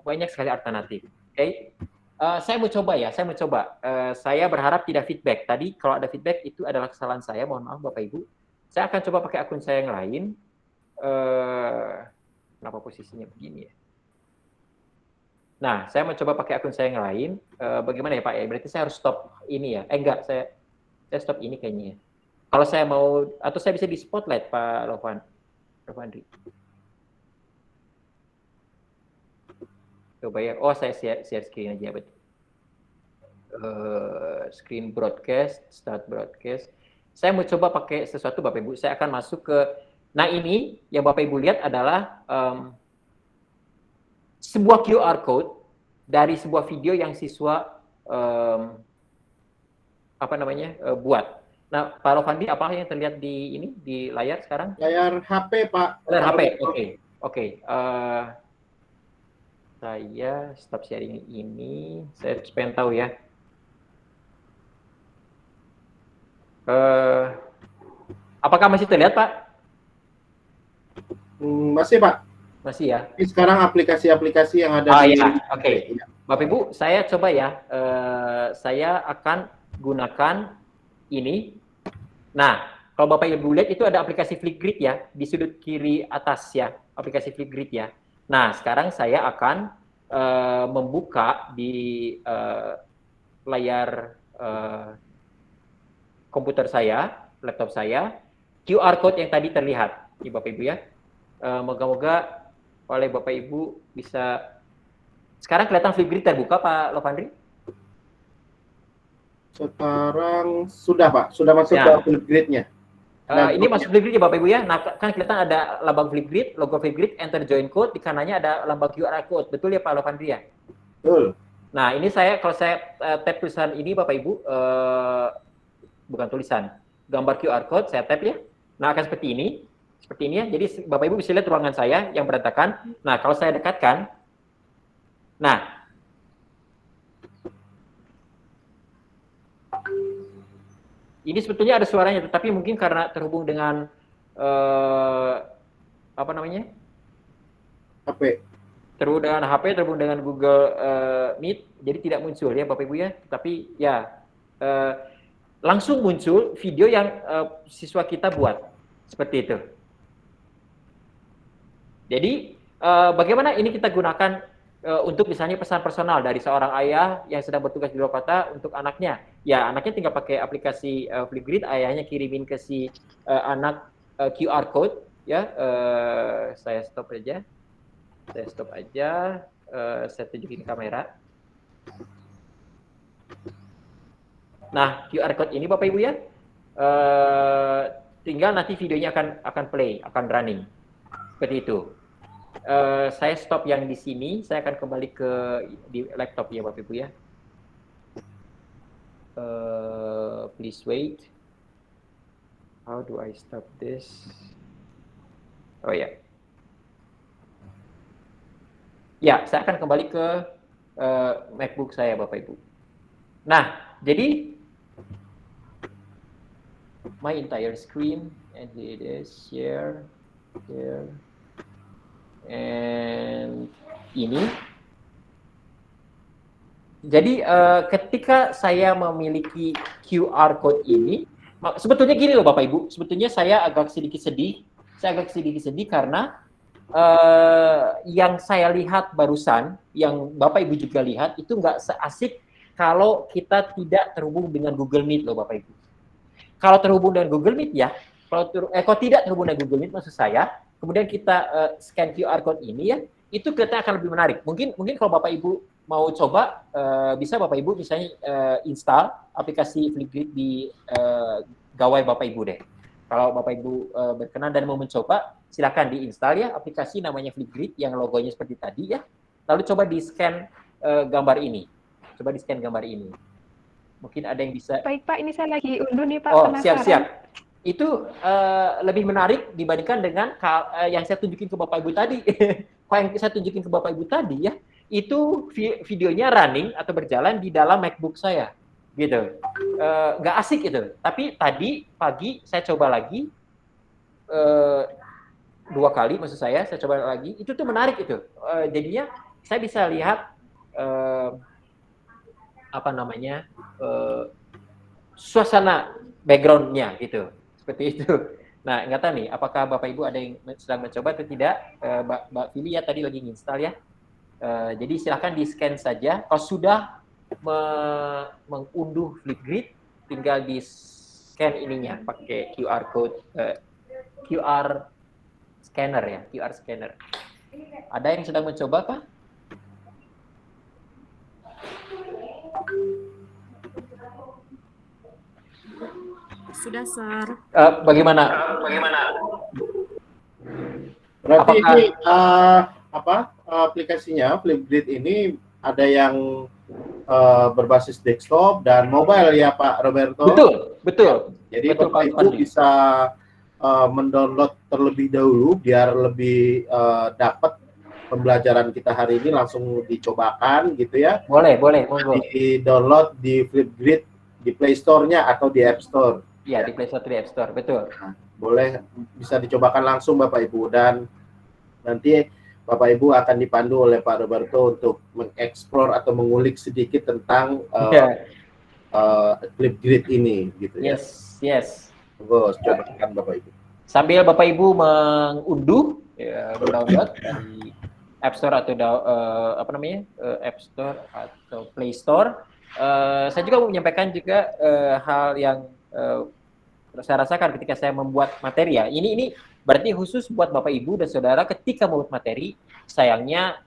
banyak sekali alternatif. Oke. Saya mau coba. Saya berharap tidak feedback. Tadi kalau ada feedback itu adalah kesalahan saya. Mohon maaf Bapak Ibu. Saya akan coba pakai akun saya yang lain. Kenapa posisinya begini ya? Nah, saya mencoba pakai akun saya yang lain. Bagaimana ya Pak ya? Berarti saya harus stop ini ya? Enggak, saya stop ini kayaknya. Kalau saya mau, atau saya bisa di spotlight Pak Lovandri. Coba ya. Oh, saya share screen aja betul. Screen broadcast, start broadcast. Saya mau coba pakai sesuatu Bapak Ibu. Saya akan masuk ke. Nah ini yang Bapak Ibu lihat adalah sebuah QR code dari sebuah video yang siswa buat. Nah, Pak Lovandri, apa yang terlihat di layar sekarang? Layar HP, Pak. Layar HP, oke. Saya stop sharing ini. Saya pengen tahu ya. Apakah masih terlihat, Pak? Masih, Pak. Masih ya. Ini sekarang aplikasi-aplikasi yang ada di. Ya, oke. Bapak Ibu, saya coba ya. Saya akan gunakan ini. Nah, kalau Bapak Ibu lihat itu ada aplikasi Flipgrid ya di sudut kiri atas ya, aplikasi Flipgrid ya. Nah, sekarang saya akan membuka di layar komputer saya, laptop saya, QR code yang tadi terlihat, ya Bapak Ibu ya. Moga-moga oleh Bapak Ibu bisa. Sekarang kelihatan Flipgrid terbuka, Pak Lovandri? Sekarang sudah, Pak. Sudah masuk ke Flipgrid-nya. Ini masuk Flipgrid ya Bapak Ibu ya. Nah, kan kelihatan ada lambang Flipgrid, logo Flipgrid, enter join code, di kanannya ada lambang QR code. Betul ya Pak Lovandri ya? Betul. Nah, ini kalau saya tap tulisan ini Bapak Ibu, bukan tulisan, gambar QR code, saya tap ya. Nah, akan seperti ini ya. Jadi Bapak Ibu bisa lihat ruangan saya yang berantakan. Nah, kalau saya dekatkan, nah, ini sebetulnya ada suaranya, tetapi mungkin karena terhubung dengan HP. Terhubung dengan HP, terhubung dengan Google Meet, jadi tidak muncul ya Bapak Ibu ya. Tapi ya langsung muncul video yang siswa kita buat seperti itu. Jadi bagaimana ini kita gunakan untuk misalnya pesan personal dari seorang ayah yang sedang bertugas di luar kota untuk anaknya. Ya, anaknya tinggal pakai aplikasi Flipgrid, ayahnya kirimin ke si anak QR code ya. Saya stop aja. Saya tunjukin kamera. Nah, QR code ini Bapak Ibu ya, tinggal nanti videonya akan play, akan running. Seperti itu. Saya stop yang di sini, saya akan kembali di laptop ya Bapak Ibu ya. Please wait. How do I stop this? Oh ya. Ya, saya akan kembali ke MacBook saya Bapak Ibu. Nah, jadi my entire screen, and here it is, share, and ini. Jadi ketika saya memiliki QR code ini, sebetulnya gini loh Bapak Ibu, sebetulnya saya agak sedikit sedih karena yang saya lihat barusan, yang Bapak Ibu juga lihat, itu nggak seasik kalau kita tidak terhubung dengan Google Meet loh Bapak Ibu. Kalau terhubung dengan Google Meet ya, kalau tidak terhubung dengan Google Meet maksud saya, kemudian kita scan QR code ini ya, itu kita akan lebih menarik. Mungkin kalau Bapak Ibu mau coba, bisa Bapak Ibu misalnya install aplikasi Flipgrid di gawai Bapak Ibu deh. Kalau Bapak Ibu berkenan dan mau mencoba, silakan diinstal ya aplikasi namanya Flipgrid yang logonya seperti tadi ya. Lalu coba di-scan gambar ini. Mungkin ada yang bisa. Baik Pak, ini saya lagi unduh nih Pak. Oh, penasaran. siap. Itu lebih menarik dibandingkan dengan yang saya tunjukin ke Bapak Ibu tadi. Kalau yang saya tunjukin ke Bapak Ibu tadi ya, itu videonya running atau berjalan di dalam MacBook saya. Gitu. Nggak asik itu. Tapi tadi pagi saya coba lagi, 2 kali maksud saya coba lagi, itu tuh menarik itu. Jadinya saya bisa lihat suasana background-nya gitu. Seperti itu. Nah, nggak tahu nih, apakah Bapak Ibu ada yang sedang mencoba atau tidak? Mbak Fili ya tadi lagi nginstal ya. Jadi silakan di-scan saja. Kalau sudah mengunduh Flipgrid, tinggal di-scan ininya pakai QR code, QR scanner ya, QR scanner. Ada yang sedang mencoba kah? Sudah, Sir. Bagaimana? Berarti Apakah- ini aplikasinya Flipgrid ini ada yang berbasis desktop dan mobile ya Pak Roberto? Betul. Jadi Betul, Bapak Pak Ibu Fadli. bisa mendownload terlebih dahulu biar lebih dapat pembelajaran kita hari ini langsung dicobakan gitu ya. Boleh, monggo. Di download di Flipgrid di Play Store-nya atau di App Store. Ya, di Play Store, di App Store, betul. Boleh, bisa dicobakan langsung Bapak Ibu, dan nanti Bapak Ibu akan dipandu oleh Pak Roberto untuk mengeksplor atau mengulik sedikit tentang Flipgrid ini gitu ya. Yes. Monggo cobakan Bapak Ibu. Sambil Bapak Ibu mengunduh, mendownload dari App Store atau App Store atau Play Store. Saya juga mau menyampaikan juga hal yang saya rasakan ketika saya membuat materi ya. Ini berarti khusus buat Bapak Ibu dan Saudara ketika membuat materi, sayangnya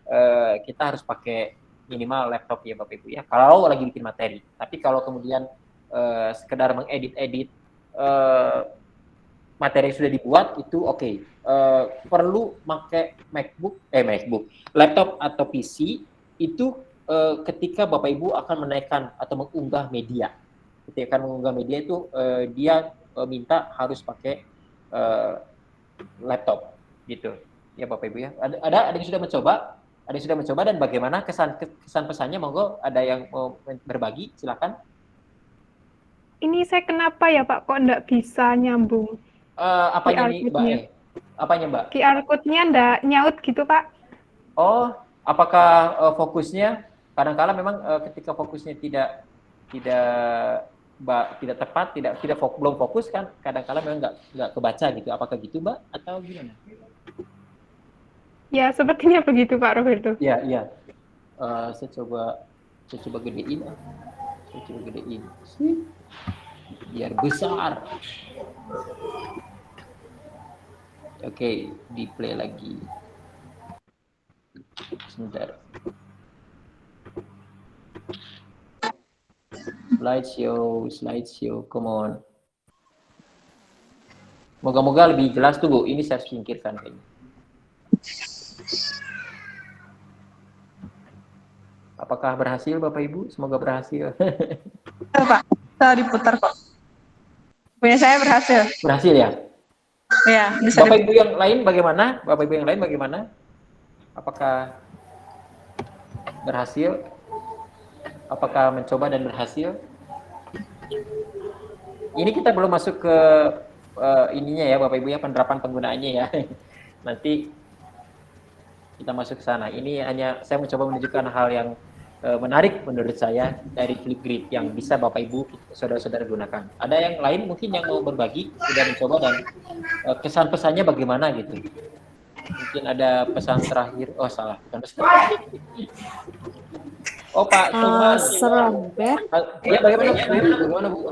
kita harus pakai minimal laptop ya Bapak Ibu ya. Kalau lagi bikin materi. Tapi kalau kemudian sekedar mengedit-edit materi yang sudah dibuat itu oke. Perlu pakai MacBook, laptop atau PC itu ketika Bapak Ibu akan menaikkan atau mengunggah media. Ketika akan mengunggah media itu dia minta harus pakai laptop gitu. Ya Bapak Ibu ya. Ada yang sudah mencoba? Ada yang sudah mencoba dan bagaimana kesan pesannya? Monggo ada yang mau berbagi, silakan. Ini saya kenapa ya Pak kok nggak bisa nyambung? Apanya QR nih Mbak? code-nya. Apanya Mbak? QR code-nya nggak nyaut gitu Pak? Oh, apakah fokusnya kadang-kala memang ketika fokusnya tidak tepat, belum fokus kan? Kadang-kala memang nggak kebaca gitu. Apakah gitu Mbak atau gimana? Ya sepertinya begitu Pak Roberto. Iya. Saya coba gedein. Biar besar. Oke, di play lagi. Sebentar. Slideshow, come on. Moga-moga lebih jelas tuh Bu. Ini saya singkirkan kayaknya. Apakah berhasil Bapak Ibu? Semoga berhasil. Pak, bisa diputar kok. Punya saya berhasil. Berhasil ya? Ya, bisa Bapak Ibu yang lain bagaimana? Apakah berhasil? Apakah mencoba dan berhasil? Ini kita belum masuk ke ininya ya Bapak Ibu ya, penerapan penggunaannya ya. Nanti kita masuk ke sana. Ini hanya saya mencoba menunjukkan hal yang menarik menurut saya dari Flipgrid yang bisa Bapak Ibu saudara-saudara gunakan. Ada yang lain mungkin yang mau berbagi, sudah mencoba dan kesan-pesannya bagaimana gitu. Mungkin ada pesan terakhir. Oh salah, bukan pesan. Oh Pak Thomas. Robert, Ya bagaimana Bu?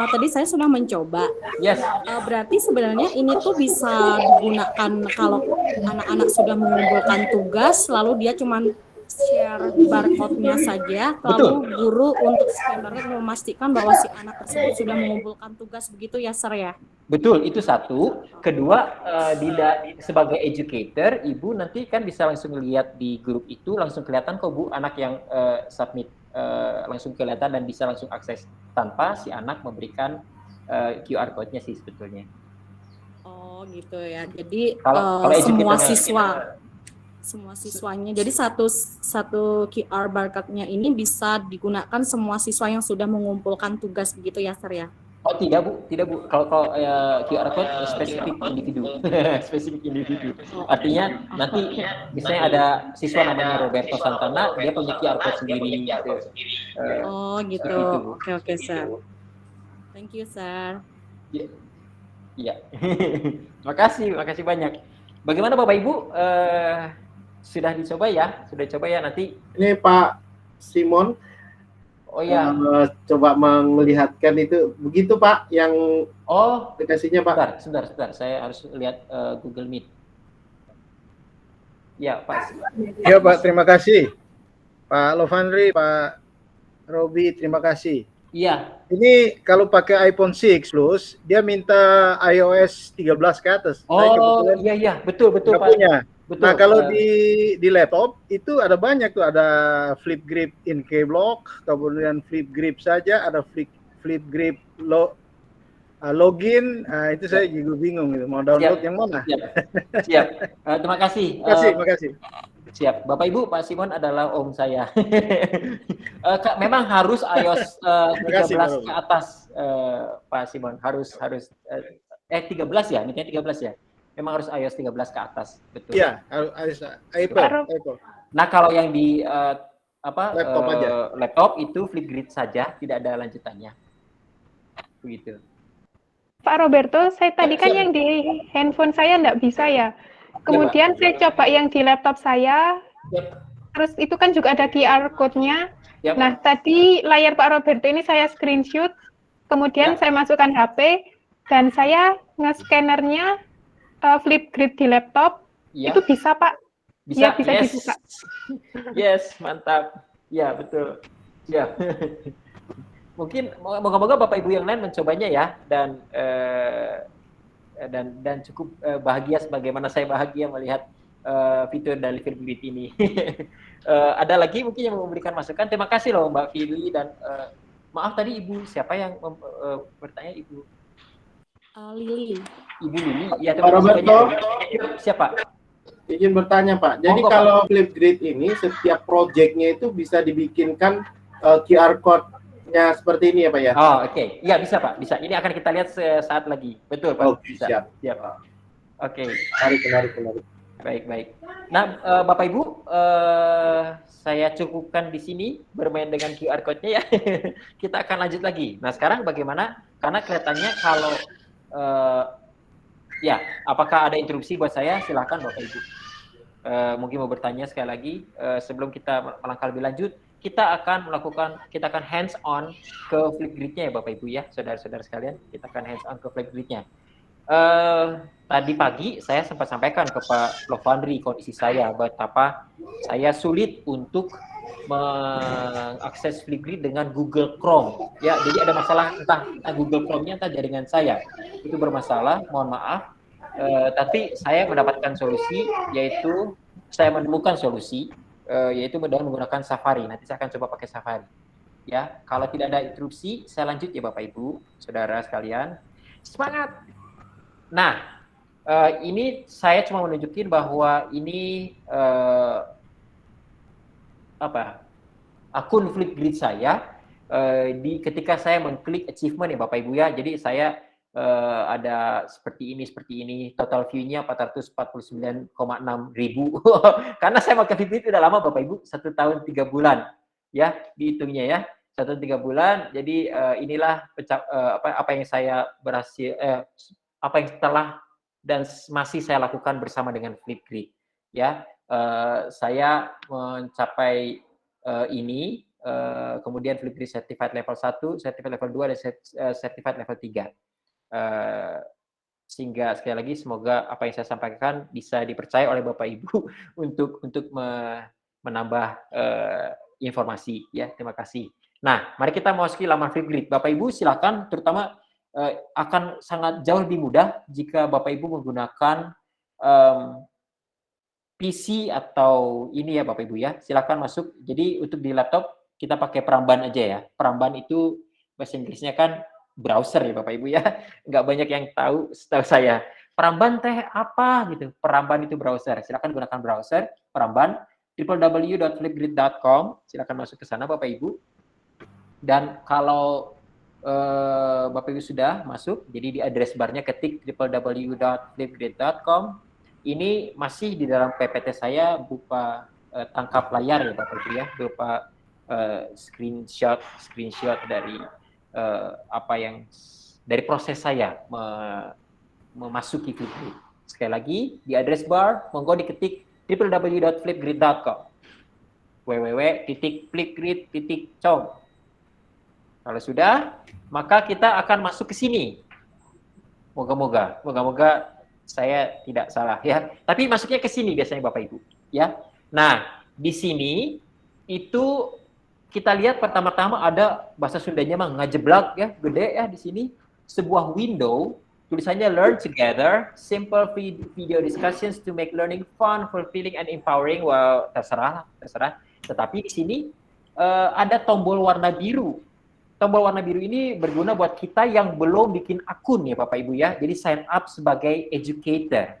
tadi saya sudah mencoba. Yes. Berarti sebenarnya ini tuh bisa digunakan kalau anak-anak sudah mengumpulkan tugas, lalu dia cuman share barcode-nya saja, lalu guru untuk scanner memastikan bahwa si anak tersebut sudah mengumpulkan tugas, begitu ya, Sir ya? Betul, itu satu. Kedua, sebagai educator, Ibu nanti kan bisa langsung lihat di grup itu, langsung kelihatan kok Bu, anak yang submit langsung kelihatan dan bisa langsung akses tanpa si anak memberikan QR code-nya sih sebetulnya. Oh gitu ya, jadi Kalau semua siswanya, jadi satu QR barcode-nya ini bisa digunakan semua siswa yang sudah mengumpulkan tugas, begitu ya, Sir ya? Oh tidak Bu. Kalau QR code spesifik individu, Artinya nanti misalnya ada siswa namanya Roberto Santana, dia punya QR code sendiri. Oh gitu. Oke, Sir. Thank you, Sir. Iya. Makasih banyak. Bagaimana Bapak Ibu? Sudah dicoba ya? Sudah coba ya nanti? Ini Pak Simon Oh ya. coba melihatkan itu. Begitu Pak yang Oh, aplikasinya Pak. sebentar. Saya harus lihat Google Meet. Ya, Pak. Ya Pak, terima kasih. Pak Lovandri, Pak Robi, terima kasih. Iya. Ini kalau pakai iPhone 6 Plus, dia minta iOS 13 ke atas. Saya Oh, kebetulan iya, betul nggak Pak. punya. Betul. Nah, kalau di laptop itu ada banyak tuh, ada flip grip in K-Block, kemudian flip grip saja, ada flip grip login. Itu saya juga bingung gitu, mau download yang mana. Siap. Terima kasih. Terima kasih. Siap. Bapak Ibu, Pak Simon adalah om saya. Kak, memang harus iOS 13 ke atas, Pak Simon. Harus 13 ya, mintanya 13 ya. Memang harus iOS 13 ke atas, betul. Iya, harus Apple. Nah, kalau yang di laptop aja. Laptop itu flip grid saja, tidak ada lanjutannya. Begitu. Pak Roberto, saya tadi kan yang di handphone saya nggak bisa ya. Kemudian saya coba yang di laptop saya, terus itu kan juga ada QR code-nya. Yep. Nah, tadi layar Pak Roberto ini saya screenshot, kemudian saya masukkan HP, dan saya nge-scannernya flip grid di laptop. Itu bisa, Pak? Bisa, bisa dibuka. Yes, mantap. Ya, betul. Ya. Mungkin moga-moga Bapak Ibu yang lain mencobanya ya, dan cukup bahagia sebagaimana saya bahagia melihat fitur dari flip grid ini. Ada lagi mungkin yang memberikan masukan. Terima kasih loh Mbak Fili dan maaf tadi Ibu siapa yang bertanya Ibu? Lili. Ibu Lili. Ya, Pak Roberto. Siapa? Izin bertanya Pak. Jadi kalau flip grid ini setiap proyeknya itu bisa dibikinkan QR code-nya seperti ini ya Pak ya? Oh, oke. Iya, bisa Pak, bisa. Ini akan kita lihat saat lagi. Betul Pak. Bisa. Siap. Oke. Menarik. Baik. Nah, Bapak Ibu, saya cukupkan di sini bermain dengan QR code-nya ya. Kita akan lanjut lagi. Nah, sekarang bagaimana? Karena kelihatannya kalau ya, apakah ada interupsi buat saya? Silakan Bapak Ibu. Mungkin mau bertanya sekali lagi sebelum kita melangkah lebih lanjut. Kita akan hands on ke flip grid-nya ya Bapak Ibu ya, saudara-saudara sekalian. Kita akan hands on ke flip grid-nya. Tadi pagi saya sempat sampaikan ke Pak Lovandri kondisi saya betapa saya sulit untuk mengakses flip grid dengan Google Chrome. Ya, jadi ada masalah entah Google Chrome-nya entah jaringan saya itu bermasalah. Mohon maaf. Tapi saya mendapatkan solusi, yaitu saya menemukan solusi. Yaitu dengan menggunakan Safari. Nanti saya akan coba pakai Safari. Ya, kalau tidak ada interupsi, saya lanjut ya Bapak Ibu, saudara sekalian. Semangat. Nah, ini saya cuma menunjukin bahwa ini akun Flipgrid saya. Ketika saya mengklik achievement ya Bapak Ibu ya. Jadi saya ada seperti ini, total view-nya 449,6 ribu. Karena saya pakai Flipgrid udah lama Bapak Ibu, 1 tahun 3 bulan ya dihitungnya ya, 1 tahun 3 bulan. Jadi inilah apa yang saya berhasil, apa yang telah dan masih saya lakukan bersama dengan Flipgrid ya. Saya mencapai ini, kemudian Flipgrid Certified level 1, Certified level 2 dan Certified level 3. Sehingga sekali lagi semoga apa yang saya sampaikan bisa dipercaya oleh Bapak Ibu untuk menambah informasi ya. Terima kasih. Nah, mari kita masuki laman Flipgrid. Bapak Ibu silakan, terutama akan sangat jauh lebih mudah jika Bapak Ibu menggunakan PC atau ini ya Bapak Ibu ya. Silakan masuk. Jadi untuk di laptop kita pakai Peramban aja ya. Peramban itu bahasa Inggrisnya kan browser ya Bapak Ibu ya, nggak banyak yang tahu setahu saya. Peramban teh apa gitu? Peramban itu browser. Silakan gunakan browser Peramban, www.flipgrid.com. Silakan masuk ke sana Bapak Ibu. Dan kalau Bapak Ibu sudah masuk, jadi di address barnya ketik www.flipgrid.com. Ini masih di dalam PPT saya berupa tangkap layar ya Bapak Ibu ya, berupa screenshot dari apa yang dari proses saya memasuki Flipgrid. Sekali lagi di address bar monggo diketik www.flipgrid.com, www.flipgrid.com. Kalau sudah, maka kita akan masuk ke sini. Moga-moga saya tidak salah ya. Tapi masuknya ke sini biasanya Bapak Ibu, ya. Nah, di sini itu kita lihat pertama-tama ada bahasa Sundanya mah ngajeblak ya, gede ya di sini. Sebuah window tulisannya Learn Together, simple video discussions to make learning fun, fulfilling and empowering. Well, terserah. Tetapi di sini ada tombol warna biru. Tombol warna biru ini berguna buat kita yang belum bikin akun ya Bapak Ibu ya. Jadi sign up sebagai educator.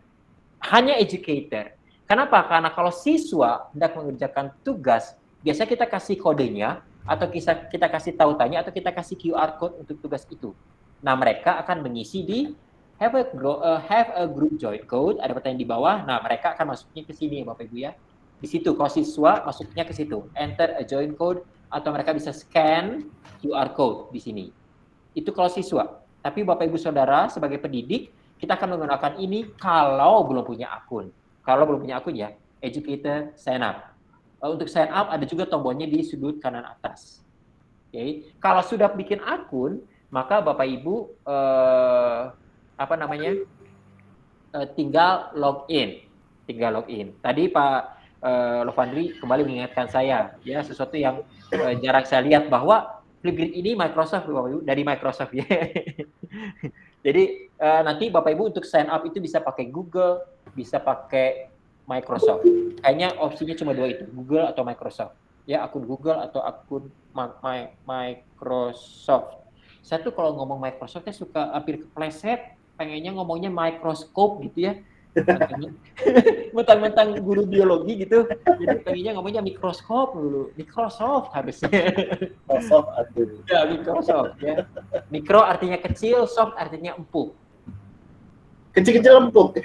Hanya educator. Kenapa? Karena kalau siswa hendak mengerjakan tugas, biasanya kita kasih kodenya, atau kita kasih tautannya, atau kita kasih QR code untuk tugas itu. Nah, mereka akan mengisi di have a group join code, ada pertanyaan di bawah. Nah, mereka akan masuknya ke sini ya Bapak Ibu ya. Di situ kalau siswa masuknya ke situ, enter a join code, atau mereka bisa scan QR code di sini. Itu kalau siswa. Tapi Bapak Ibu Saudara sebagai pendidik, kita akan menggunakan ini kalau belum punya akun. Kalau belum punya akun ya, educator sign up. Untuk sign up ada juga tombolnya di sudut kanan atas. Okay. Kalau sudah bikin akun, maka Bapak Ibu tinggal login. Tadi Pak Lovandri kembali mengingatkan saya ya sesuatu yang jarang saya lihat, bahwa Flipgrid ini Microsoft Bapak Ibu, dari Microsoft ya. Jadi nanti Bapak Ibu untuk sign up itu bisa pakai Google, bisa pakai Microsoft. Kayaknya opsinya cuma dua itu, Google atau Microsoft. Ya, akun Google atau akun Microsoft. Saya tuh kalau ngomong Microsoft suka hampir kepleset, pengennya ngomongnya microscope gitu ya. Mentang-mentang guru biologi gitu, jadi pengennya ngomongnya mikroskop dulu. Microsoft harusnya. Microsoft ya. Mikro artinya kecil, soft artinya empuk. Kecil-kecil empuk.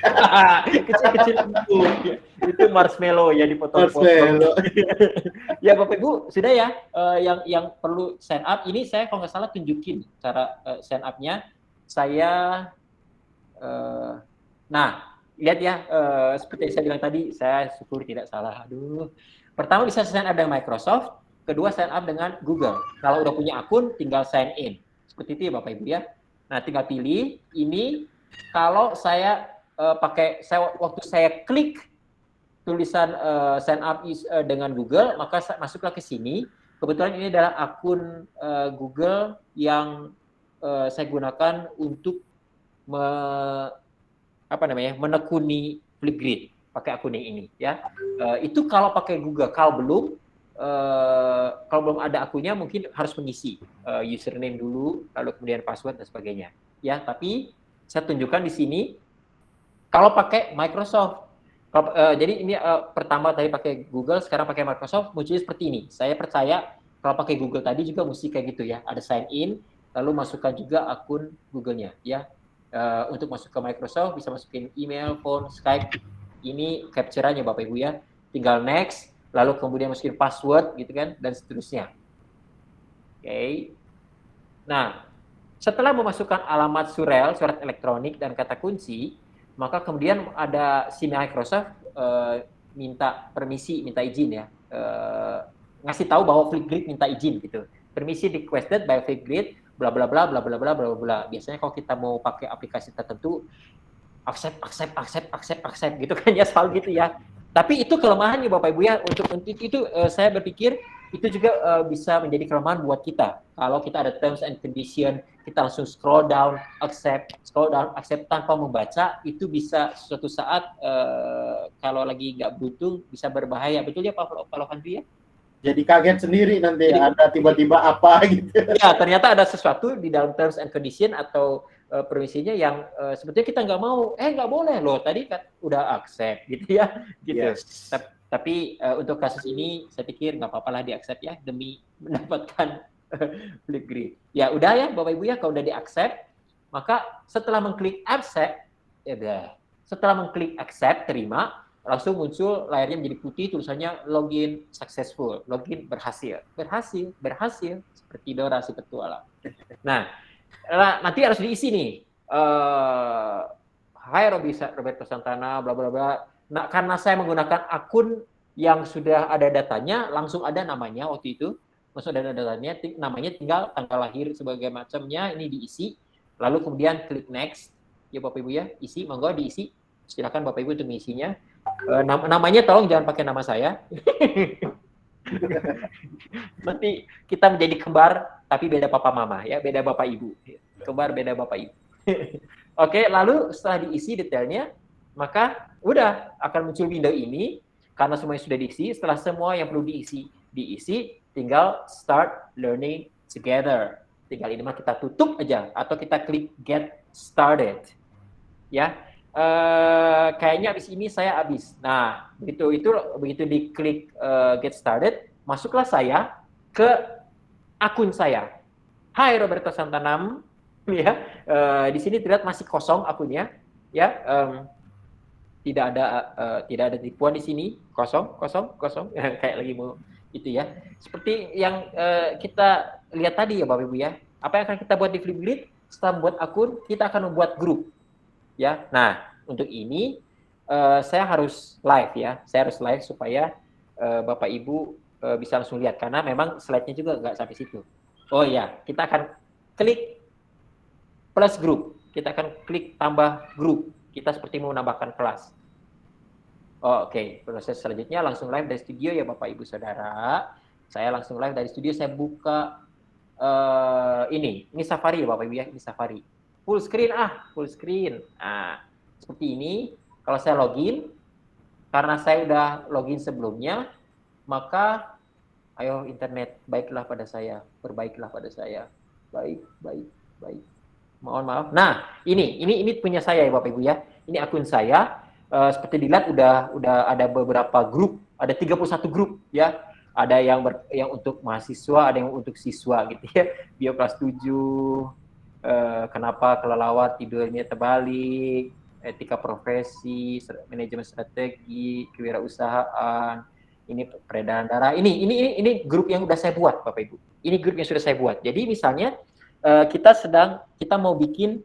Kecil-kecil empuk. Ya. Itu marshmallow ya, dipotong-potong. Ya Bapak Ibu, sudah ya yang perlu sign up. Ini saya kalau nggak salah tunjukin cara sign up-nya. Saya lihat ya, seperti yang saya bilang tadi, saya syukur tidak salah. Aduh. Pertama bisa sign up dengan Microsoft, kedua sign up dengan Google. Kalau udah punya akun, tinggal sign in. Seperti itu ya Bapak Ibu ya. Nah, tinggal pilih ini. Kalau saya waktu saya klik tulisan sign up dengan Google, maka masuklah ke sini. Kebetulan ini adalah akun Google yang saya gunakan untuk menekuni Flipgrid, pakai akun yang ini ya. Itu kalau pakai Google. Kalau belum ada akunnya, mungkin harus mengisi username dulu, lalu kemudian password dan sebagainya ya. Tapi saya tunjukkan di sini kalau pakai Microsoft. Jadi ini pertama tadi pakai Google, sekarang pakai Microsoft, munculnya seperti ini. Saya percaya kalau pakai Google tadi juga mesti kayak gitu ya. Ada sign in, lalu masukkan juga akun Google-nya ya. Untuk masuk ke Microsoft bisa masukin email, phone, Skype. Ini capture-nya Bapak Ibu ya. Tinggal next, lalu kemudian masukin password gitu kan, dan seterusnya. Oke. Nah, setelah memasukkan alamat surel, surat elektronik dan kata kunci, maka kemudian ada si Microsoft minta permisi, minta izin ya. Ngasih tahu bahwa Flipgrid minta izin gitu. Permisi requested by Flipgrid bla bla bla bla bla bla bla bla. Biasanya kalau kita mau pakai aplikasi tertentu accept gitu kan ya, selalu gitu ya. Tapi itu kelemahannya Bapak Ibu ya. Untuk itu saya berpikir itu juga bisa menjadi kelemahan buat kita. Kalau kita ada terms and condition, kita langsung scroll down, accept tanpa membaca, itu bisa suatu saat kalau lagi nggak beruntung bisa berbahaya. Betul ya Pak Lovandri ya? Jadi kaget sendiri nanti ada tiba-tiba apa gitu. Ya, ternyata ada sesuatu di dalam terms and condition atau permisinya yang sebetulnya kita nggak mau. Nggak boleh loh, tadi kan udah accept gitu ya. Gitu. Yes. Tapi untuk kasus ini saya pikir nggak apa-apa lah di-accept ya, demi mendapatkan Flipgrid. Ya udah ya Bapak Ibu ya, kalau udah di-accept, maka setelah mengklik accept, terima, langsung muncul layarnya menjadi putih, tulisannya login successful, login berhasil, seperti Dora si petualang. Nah, nanti harus diisi nih. Hai Roberto Santana, bla bla bla. Nah, karena saya menggunakan akun yang sudah ada datanya, langsung ada namanya waktu itu, langsung ada datanya, namanya tinggal tanggal lahir sebagai macamnya, ini diisi, lalu kemudian klik next, ya Bapak Ibu ya, isi, monggo diisi, silakan Bapak Ibu untuk mengisinya. Namanya tolong jangan pakai nama saya. Nanti kita menjadi kembar, tapi beda papa mama ya, beda bapak ibu. Kembar beda bapak ibu. Oke, lalu setelah diisi detailnya, maka udah akan muncul window ini karena semuanya sudah diisi. Setelah semua yang perlu diisi, tinggal start learning together. Tinggal ini mah kita tutup aja atau kita klik get started. Ya. Kayaknya habis ini saya habis. Nah, begitu diklik get started, masuklah saya ke akun saya. Hai Roberto Santanam, ya. Di sini terlihat masih kosong akunnya, ya. Tidak ada tipuan di sini, kosong, kayak lagi mau itu ya. Seperti yang kita lihat tadi ya Bapak Ibu ya. Apa yang akan kita buat di Flipgrid? Setelah membuat akun, kita akan membuat grup. Ya, nah untuk ini saya harus live ya, saya harus live supaya Bapak Ibu bisa langsung lihat karena memang slide-nya juga nggak sampai situ. Oh ya, kita akan klik plus grup, kita akan klik tambah grup, kita seperti mau menambahkan kelas. Oke, proses selanjutnya langsung live dari studio ya Bapak Ibu Saudara. Saya langsung live dari studio, saya buka ini Safari ya Bapak Ibu ya, ini Safari. Full screen full screen. Nah, seperti ini. Kalau saya login, karena saya udah login sebelumnya, maka ayo internet, baiklah pada saya, perbaiklah pada saya. Baik. Mohon maaf. Nah, ini punya saya ya Bapak Ibu ya. Ini akun saya. Seperti dilihat udah ada beberapa grup, ada 31 grup ya. Ada yang untuk mahasiswa, ada yang untuk siswa gitu ya. Bio kelas 7. Kenapa kelelawar tidurnya terbalik, etika profesi, manajemen strategi, kewirausahaan, ini peredaran darah. Ini grup yang sudah saya buat Bapak Ibu. Ini grup yang sudah saya buat. Jadi misalnya kita mau bikin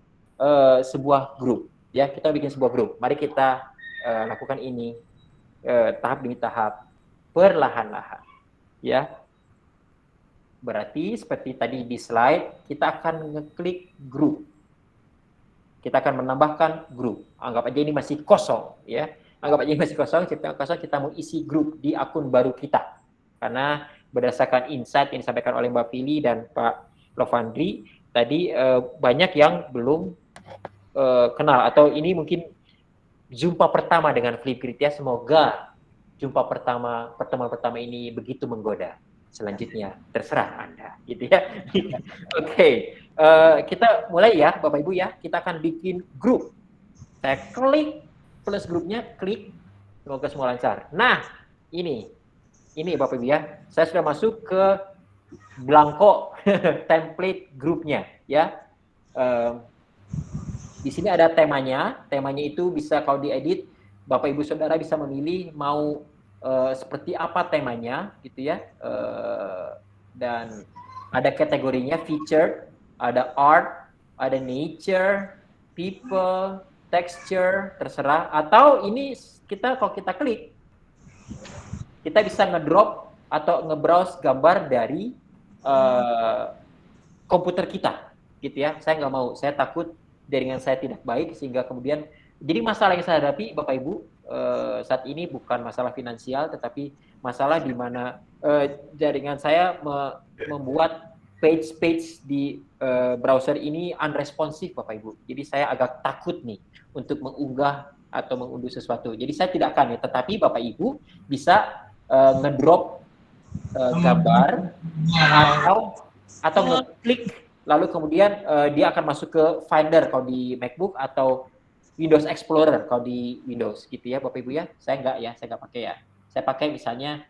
sebuah grup, ya kita bikin sebuah grup. Mari kita lakukan ini tahap demi tahap, perlahan-lahan, ya. Berarti seperti tadi di slide, kita akan ngeklik grup. Kita akan menambahkan grup. Anggap aja ini masih kosong, ya. Anggap aja ini masih kosong, kita mau isi grup di akun baru kita. Karena berdasarkan insight yang disampaikan oleh Mbak Fili dan Pak Lovandri, tadi banyak yang belum kenal atau ini mungkin jumpa pertama dengan Flipgrid ya. Semoga pertemuan pertama ini begitu menggoda. Selanjutnya terserah Anda, gitu ya. Oke, kita mulai ya, Bapak Ibu ya. Kita akan bikin grup. Saya klik plus grupnya, klik. Semoga semua lancar. Nah, ini Bapak Ibu ya. Saya sudah masuk ke blanko template grupnya, ya. Di sini ada temanya. Temanya itu bisa kalau diedit, Bapak Ibu Saudara bisa memilih mau seperti apa temanya gitu ya, dan ada kategorinya feature, ada art, ada nature, people, texture, terserah. Atau ini kalau kita klik, kita bisa ngedrop atau ngebrowse gambar dari komputer kita gitu ya. Saya nggak mau, saya takut jaringan saya tidak baik sehingga kemudian jadi masalah yang saya hadapi Bapak Ibu saat ini bukan masalah finansial, tetapi masalah di mana jaringan saya membuat page di browser ini unresponsive Bapak Ibu. Jadi saya agak takut nih untuk mengunggah atau mengunduh sesuatu. Jadi saya tidak akan ya, tetapi Bapak Ibu bisa ngedrop gambar atau ngeklik lalu kemudian dia akan masuk ke Finder kalau di MacBook atau Windows Explorer kalau di Windows gitu ya Bapak Ibu ya. Saya nggak pakai ya. Saya pakai misalnya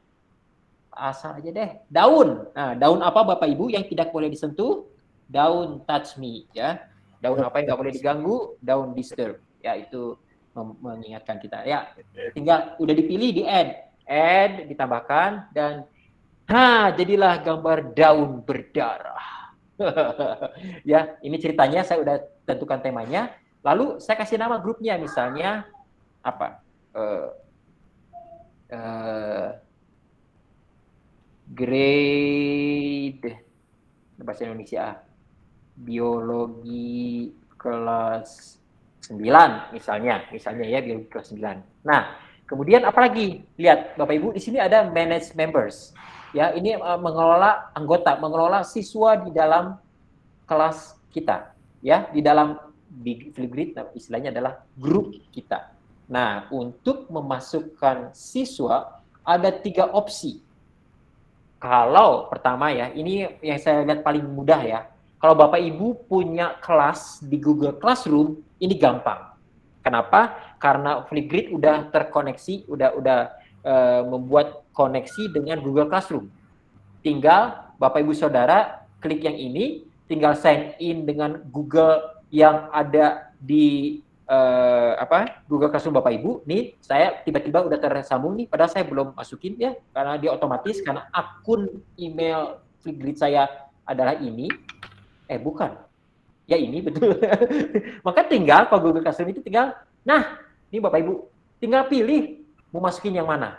asal aja deh, daun. Nah, daun apa Bapak Ibu yang tidak boleh disentuh? Daun touch me ya. Daun apa yang nggak boleh diganggu? Daun disturb. Ya itu mengingatkan kita ya. Tinggal udah dipilih di add ditambahkan dan jadilah gambar daun berdarah. Ya, ini ceritanya saya udah tentukan temanya. Lalu saya kasih nama grupnya misalnya apa? grade bahasa Indonesia biologi kelas 9 misalnya ya, biologi kelas 9. Nah, kemudian apalagi? Lihat Bapak Ibu, di sini ada manage members. Ya, ini mengelola anggota, mengelola siswa di dalam kelas kita, ya, di dalam Flipgrid istilahnya adalah grup kita. Nah, untuk memasukkan siswa ada 3 opsi. Kalau pertama ya, ini yang saya lihat paling mudah ya. Kalau Bapak Ibu punya kelas di Google Classroom, ini gampang. Kenapa? Karena Flipgrid udah terkoneksi, udah membuat koneksi dengan Google Classroom. Tinggal Bapak Ibu Saudara klik yang ini, tinggal sign in dengan Google yang ada di Google Classroom Bapak Ibu. Nih, saya tiba-tiba udah tersambung nih, padahal saya belum masukin ya, karena dia otomatis, karena akun email Flipgrid saya adalah ini. Bukan. Ya ini betul. Maka tinggal kalau Google Classroom itu tinggal, nah, ini Bapak Ibu, tinggal pilih mau masukin yang mana.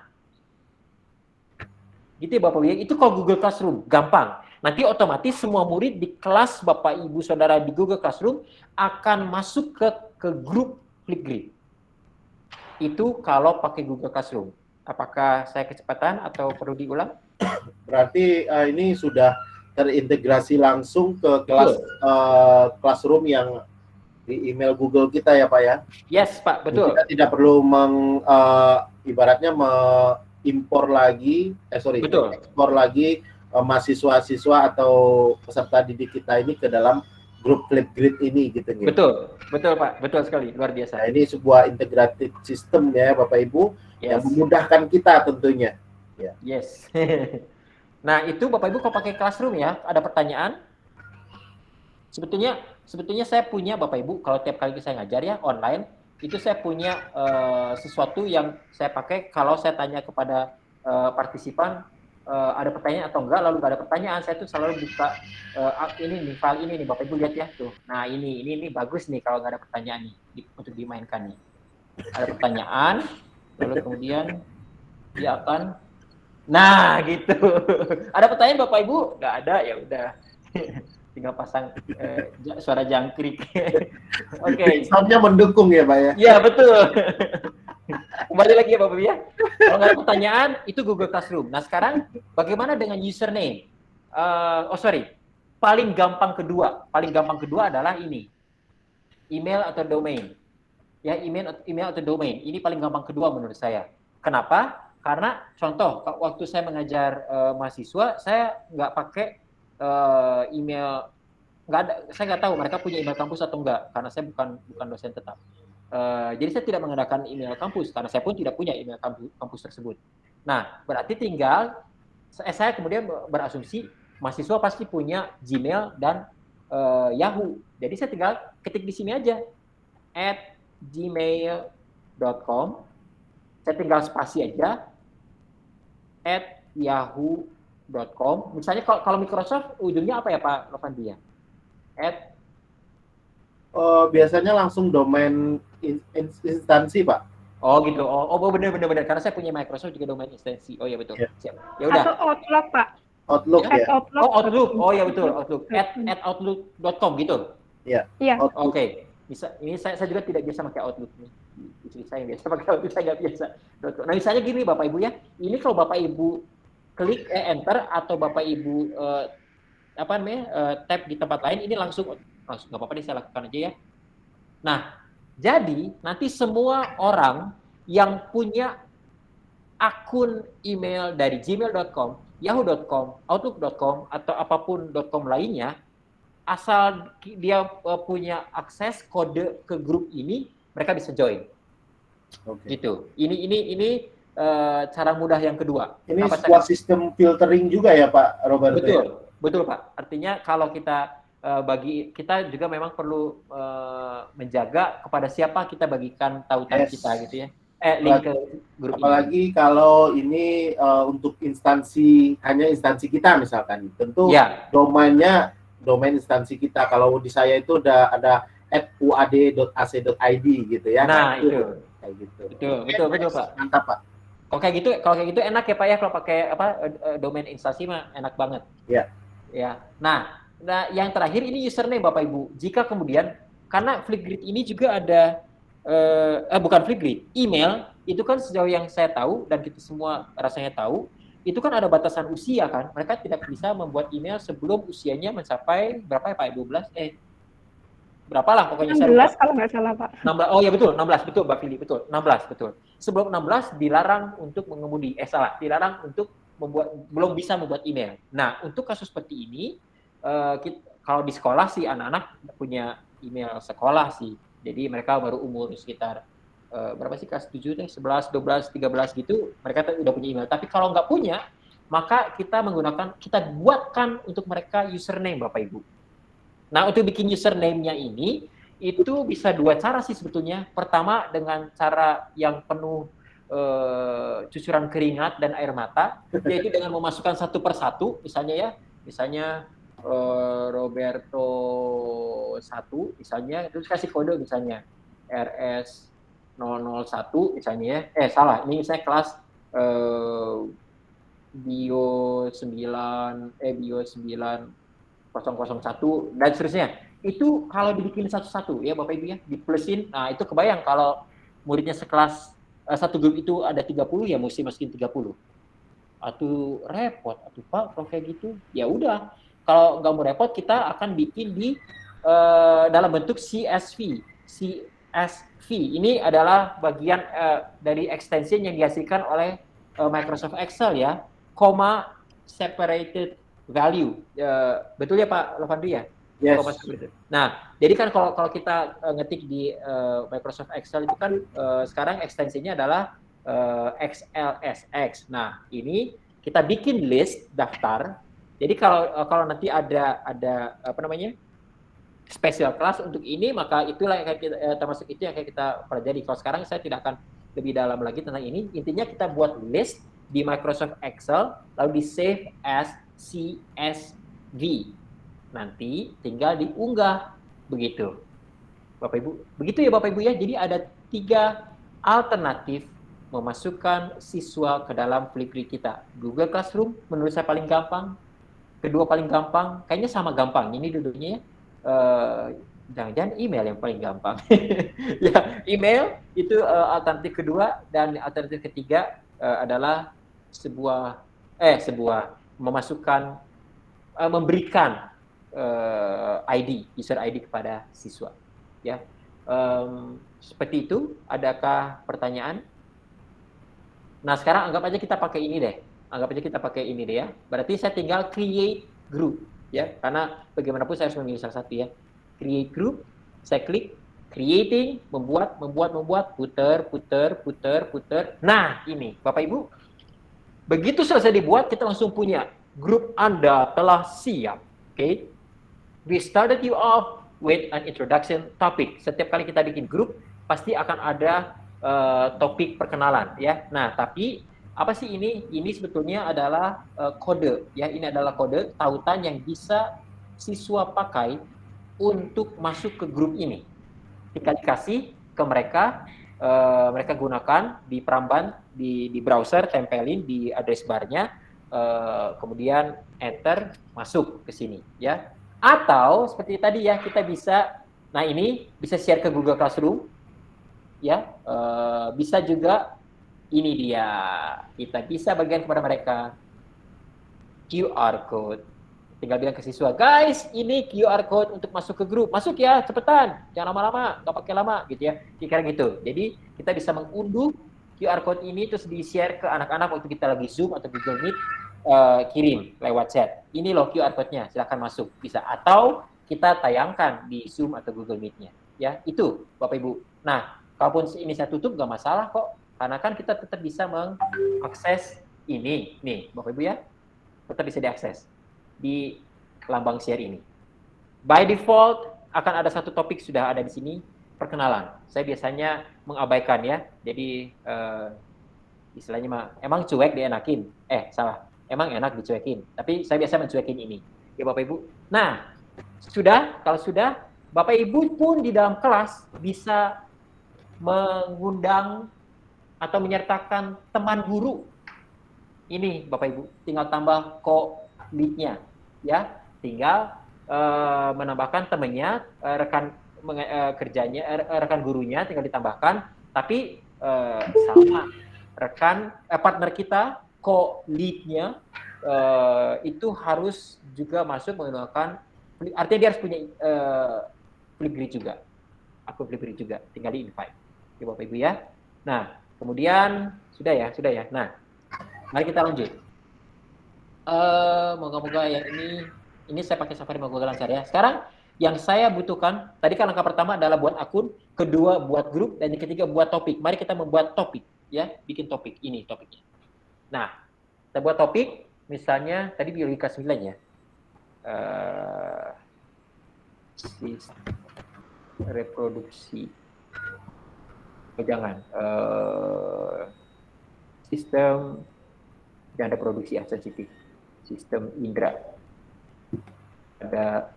Gitu ya Bapak Ibu. Itu kalau Google Classroom, gampang. Nanti otomatis semua murid di kelas Bapak Ibu Saudara di Google Classroom akan masuk ke grup Flipgrid. Itu kalau pakai Google Classroom. Apakah saya kecepatan atau perlu diulang? Berarti ini sudah terintegrasi langsung ke kelas Classroom yang di email Google kita ya Pak ya? Yes Pak, betul. Kita tidak perlu ibaratnya mengimpor lagi, ekspor lagi mahasiswa-siswa atau peserta didik kita ini ke dalam grup Flipgrid ini gitu nih. Betul Pak, betul sekali, luar biasa. Nah, ini sebuah integrated system ya Bapak Ibu yang memudahkan kita tentunya. Ya. Yes. Nah, itu Bapak Ibu kalau pakai Classroom ya, ada pertanyaan? Sebetulnya saya punya Bapak Ibu, kalau tiap kali saya ngajar ya online, itu saya punya sesuatu yang saya pakai kalau saya tanya kepada partisipan ada pertanyaan atau enggak, lalu nggak ada pertanyaan, saya tuh selalu buka ini nih, file ini nih, Bapak Ibu lihat ya tuh. Nah, ini bagus nih kalau nggak ada pertanyaan nih untuk dimainkan nih. Ada pertanyaan, lalu kemudian dia akan, nah gitu. Ada pertanyaan Bapak Ibu? Nggak ada, ya udah. Tinggal pasang suara jangkrik. Oke. Soundnya mendukung ya Pak ya? Iya, betul. Kembali lagi ya Bapak ya. Kalau nggak ada pertanyaan, itu Google Classroom. Nah sekarang bagaimana dengan username? Paling gampang kedua adalah ini. Email atau domain. Ya, email atau domain. Ini paling gampang kedua menurut saya. Kenapa? Karena contoh, waktu saya mengajar mahasiswa, saya nggak pakai email, saya nggak tahu mereka punya email kampus atau enggak, karena saya bukan dosen tetap. Jadi saya tidak menggunakan email kampus karena saya pun tidak punya email kampus tersebut. Nah, berarti tinggal saya kemudian berasumsi mahasiswa pasti punya Gmail dan Yahoo. Jadi saya tinggal ketik di sini aja @gmail.com. Saya tinggal spasi aja @yahoo.com. Misalnya kalau Microsoft ujungnya apa ya Pak Novandi ya? Biasanya langsung domain instansi Pak. Oh gitu. Oh benar karena saya punya Microsoft juga domain instansi. Oh ya betul. Siap. Ya udah. Atau Outlook Pak. Outlook ya. Outlook. Oh ya betul, Outlook. @outlook.com gitu. Iya. Iya. Oke. Ini saya juga tidak biasa pakai Outlook nih. Istri saya yang biasa pakai Outlook, saya nggak biasa. Nah misalnya gini Bapak Ibu ya. Ini kalau Bapak Ibu klik enter atau Bapak Ibu tab di tempat lain, ini langsung nggak apa-apa deh, saya lakukan aja ya. Nah, jadi nanti semua orang yang punya akun email dari gmail.com, yahoo.com, outlook.com, atau apapun .com lainnya, asal dia punya akses kode ke grup ini, mereka bisa join. Okay. Gitu. Ini cara mudah yang kedua. Ini sebuah sistem filtering juga ya Pak Roberto? Betul Pak. Artinya kalau kita bagi kita juga memang perlu menjaga kepada siapa kita bagikan tautan kita gitu ya. Link ke grup apalagi ini. Kalau ini untuk hanya instansi kita misalkan, tentu domain instansi kita. Kalau di saya itu ada @uad.ac.id gitu ya. Nah, itu. Kayak gitu. Betul Pak. Mantap Pak. Kalau kayak gitu enak ya Pak ya, kalau pakai domain instansi mah enak banget. Ya. Ya. Nah, yang terakhir ini username Bapak Ibu. Jika kemudian karena Flipgrid ini juga ada bukan Flipgrid, email itu kan sejauh yang saya tahu dan kita semua rasanya tahu, itu kan ada batasan usia kan. Mereka tidak bisa membuat email sebelum usianya mencapai berapa ya Pak? 12? Berapa lah pokoknya 16 kalau nggak salah Pak. 16, oh ya betul, 16 betul Mbak Fili, betul, 16 betul. Sebelum 16 dilarang untuk mengemudi, dilarang untuk belum bisa membuat email. Nah, untuk kasus seperti ini, kalau di sekolah sih anak-anak punya email sekolah sih, jadi mereka baru umur sekitar berapa sih, kelas 7 deh, 11, 12, 13 gitu, mereka udah punya email. Tapi kalau nggak punya, maka kita buatkan untuk mereka username Bapak Ibu. Nah, untuk bikin username-nya ini, itu bisa 2 cara sih sebetulnya. Pertama, dengan cara yang penuh cucuran keringat dan air mata, yaitu dengan memasukkan satu persatu, misalnya Roberto 1, misalnya, terus kasih kode misalnya, RS 001, misalnya ya. Salah, ini misalnya kelas Bio 9 dan seterusnya. Itu kalau dibikin satu-satu ya Bapak Ibu ya, diplusin. Nah, itu kebayang kalau muridnya sekelas satu grup itu ada 30 ya mesti masukin 30. Atau repot Pak kalau kayak gitu. Ya udah, kalau nggak mau repot kita akan bikin di dalam bentuk CSV. CSV ini adalah bagian dari extension yang dihasilkan oleh Microsoft Excel ya, separated value, betul ya Pak Lovandri ya? Yes. Nah, jadi kan kalau kita ngetik di Microsoft Excel itu kan sekarang ekstensinya adalah XLSX. Nah, ini kita bikin list daftar. Jadi kalau nanti ada special class untuk ini, maka itulah yang termasuk itu yang kita pelajari. Kalau sekarang saya tidak akan lebih dalam lagi tentang ini. Intinya kita buat list di Microsoft Excel, lalu di save as CSV. Nanti tinggal diunggah, begitu. Bapak Ibu, begitu ya Bapak Ibu ya. Jadi ada 3 alternatif memasukkan siswa ke dalam Flipgrid kita. Google Classroom menurut saya paling gampang. Kedua paling gampang, kayaknya sama gampang. Ini duduknya ya. Jangan-jangan email yang paling gampang. Ya, email itu alternatif kedua, dan alternatif ketiga adalah memberikan user ID kepada siswa. Ya, seperti itu. Adakah pertanyaan? Nah, sekarang anggap aja kita pakai ini deh. Ya. Berarti saya tinggal create group, ya. Karena bagaimanapun saya harus memilih salah satu ya. Create group. Saya klik creating, membuat, puter. Nah, ini Bapak Ibu. Begitu selesai dibuat, kita langsung punya grup Anda telah siap. Okay? We started you off with an introduction topic. Setiap kali kita bikin grup, pasti akan ada topik perkenalan, ya. Nah, tapi apa sih ini? Ini sebetulnya adalah kode, ya. Ini adalah kode tautan yang bisa siswa pakai untuk masuk ke grup ini. Kita dikasih ke mereka, mereka gunakan di Pramban, di browser, tempelin di address bar-nya, kemudian enter, masuk ke sini, ya. Atau seperti tadi ya, kita bisa, nah ini bisa share ke Google Classroom, ya. Bisa juga, ini dia, kita bisa bagian kepada mereka QR code. Tinggal bilang ke siswa, guys, ini QR code untuk masuk ke grup. Masuk ya, cepetan, jangan lama-lama, nggak pakai lama, gitu ya. Kira-kira gitu. Jadi kita bisa mengunduh QR code ini terus di-share ke anak-anak waktu kita lagi Zoom atau Google Meet, kirim lewat chat. Ini loh QR code-nya, silakan masuk. Bisa. Atau kita tayangkan di Zoom atau Google Meet-nya. Ya, itu Bapak Ibu. Nah, kalaupun ini saya tutup nggak masalah kok. Karena kan kita tetap bisa mengakses ini. Nih, Bapak Ibu ya. Tetap bisa diakses di lambang share ini. By default akan ada satu topik sudah ada di sini, perkenalan. Saya biasanya mengabaikan ya. Jadi istilahnya emang cuek dienakin. Salah. Emang enak dicuekin. Tapi saya biasa mencuekin ini. Ya Bapak Ibu. Nah, kalau sudah Bapak Ibu pun di dalam kelas bisa mengundang atau menyertakan teman guru. Ini Bapak Ibu, tinggal tambah co-lead-nya, ya. Tinggal menambahkan temannya, rekan kerjanya, rekan gurunya tinggal ditambahkan, tapi sama rekan partner kita, co-lead-nya itu harus juga masuk menggunakan, artinya dia harus punya Flipgrid juga, akun Flipgrid juga, tinggal di invite, ya Bapak Ibu ya. Nah, kemudian sudah ya. Nah, mari kita lanjut. Moga-moga yang ini saya pakai Safari Moga lancar ya. Sekarang yang saya butuhkan, tadi kan langkah pertama adalah buat akun, kedua buat grup, dan yang ketiga buat topik. Mari kita membuat topik, ya, bikin topik. Ini topiknya. Nah, kita buat topik, misalnya tadi biologika 9 ya. Reproduksi. Jangan. Sistem dan reproduksi yang sensitif. Sistem indera. Ada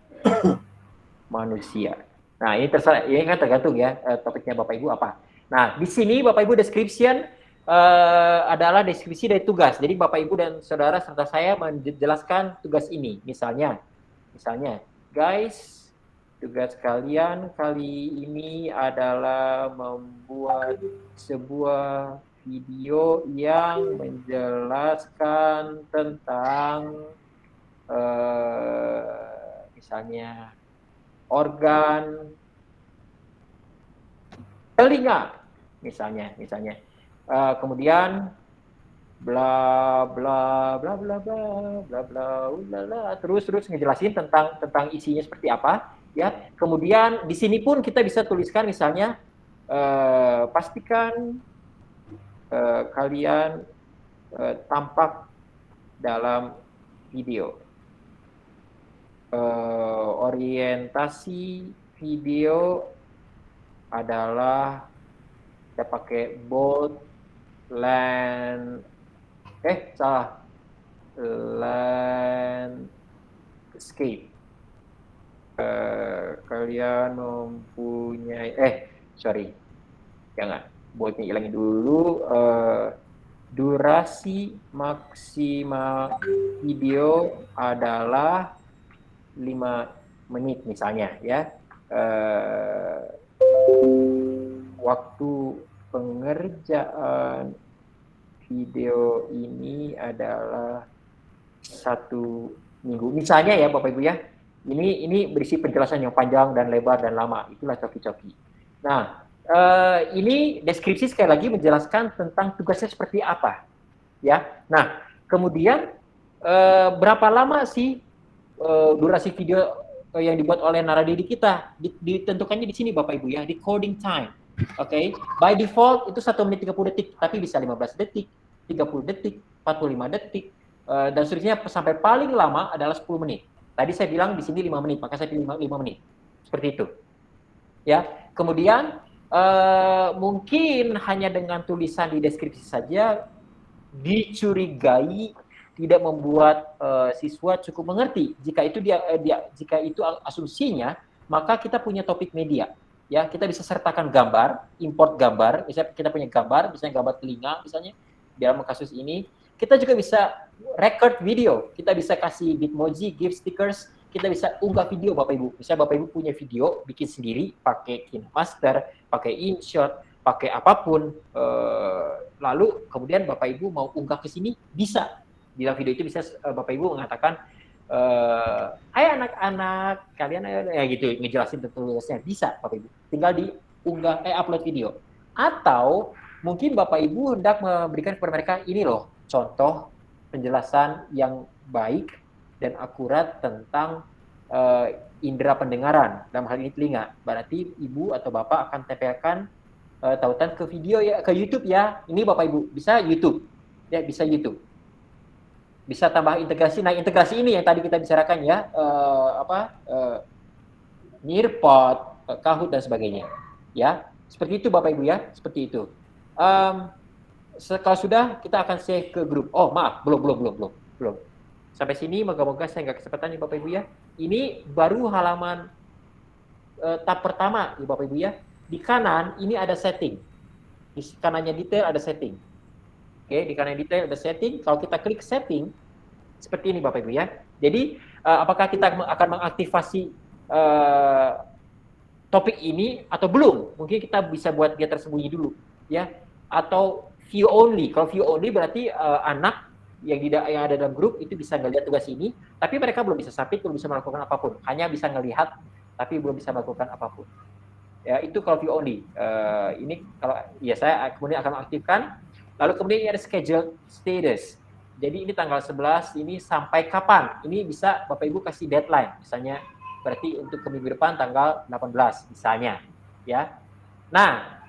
manusia. Nah, ini terserah, ini kan tergantung ya topiknya Bapak Ibu apa. Nah, di sini Bapak Ibu description adalah deskripsi dari tugas. Jadi Bapak Ibu dan saudara serta saya menjelaskan tugas ini. Misalnya, guys, tugas kalian kali ini adalah membuat sebuah video yang menjelaskan tentang misalnya organ telinga, misalnya. Kemudian bla bla bla bla bla bla bla bla terus ngejelasin tentang isinya seperti apa, ya. Kemudian di sini pun kita bisa tuliskan misalnya pastikan kalian tampak dalam video. Orientasi video adalah kita pakai bold, landscape. Kalian mempunyai jangan, boldnya hilangin dulu. Durasi maksimal video adalah 5 menit misalnya, ya. Waktu pengerjaan video ini adalah 1 minggu misalnya, ya Bapak Ibu ya. Ini berisi penjelasan yang panjang dan lebar dan lama, itulah coki-coki. Nah, ini deskripsi sekali lagi menjelaskan tentang tugasnya seperti apa, ya. Nah, kemudian berapa lama sih durasi video yang dibuat oleh naradidik kita? Ditentukannya di sini Bapak Ibu ya, decoding time. Oke, by default itu 1 menit 30 detik, tapi bisa 15 detik, 30 detik, 45 detik, dan seterusnya sampai paling lama adalah 10 menit. Tadi saya bilang di sini 5 menit, maka saya pilih 5 menit. Seperti itu. Ya, kemudian mungkin hanya dengan tulisan di deskripsi saja dicurigai tidak membuat siswa cukup mengerti. Jika itu asumsinya, maka kita punya topik media. Ya, kita bisa sertakan gambar, import gambar. Misalnya kita punya gambar, misalnya gambar telinga, misalnya dalam kasus ini. Kita juga bisa record video. Kita bisa kasih Bitmoji, GIF, stickers. Kita bisa unggah video Bapak Ibu. Misalnya Bapak Ibu punya video, bikin sendiri, pakai KineMaster, pakai InShot, pakai apapun. Lalu kemudian Bapak Ibu mau unggah ke sini, bisa. Di dalam video itu bisa Bapak Ibu mengatakan, hai anak-anak, kalian ya gitu, ngejelasin tentang tugasnya. Bisa Bapak Ibu. Tinggal diunggah, upload video. Atau mungkin Bapak Ibu hendak memberikan kepada mereka, ini loh, contoh penjelasan yang baik dan akurat tentang indera pendengaran, dalam hal ini telinga. Berarti Ibu atau Bapak akan tempelkan tautan ke video ya, ke YouTube ya. Ini Bapak Ibu bisa YouTube. Ya, bisa YouTube. Bisa tambah integrasi. Nah, integrasi ini yang tadi kita bicarakan ya, Nearpod, Kahoot dan sebagainya. Ya, seperti itu Bapak Ibu ya, seperti itu. Kalau sudah, kita akan share ke grup. Oh, maaf, belum. Sampai sini, moga-moga saya nggak kesempatan nih Bapak Ibu ya. Ini baru halaman tab pertama, ya Bapak Ibu ya. Di kanan, ini ada setting. Di kanannya detail ada setting. Oke, di kanan detail ada setting. Kalau kita klik setting, seperti ini Bapak Ibu ya. Jadi, apakah kita akan mengaktifasi topik ini atau belum? Mungkin kita bisa buat dia tersembunyi dulu, ya. Atau view only. Kalau view only berarti anak yang ada dalam grup itu bisa ngelihat tugas ini, tapi mereka belum bisa submit, belum bisa melakukan apapun. Hanya bisa ngelihat, tapi belum bisa melakukan apapun. Ya, itu kalau view only. Ini kalau ya saya kemudian akan mengaktifkan. Lalu kemudian ini ada schedule status. Jadi ini tanggal 11, ini sampai kapan? Ini bisa Bapak Ibu kasih deadline. Misalnya berarti untuk ke minggu depan tanggal 18 misalnya, ya. Nah,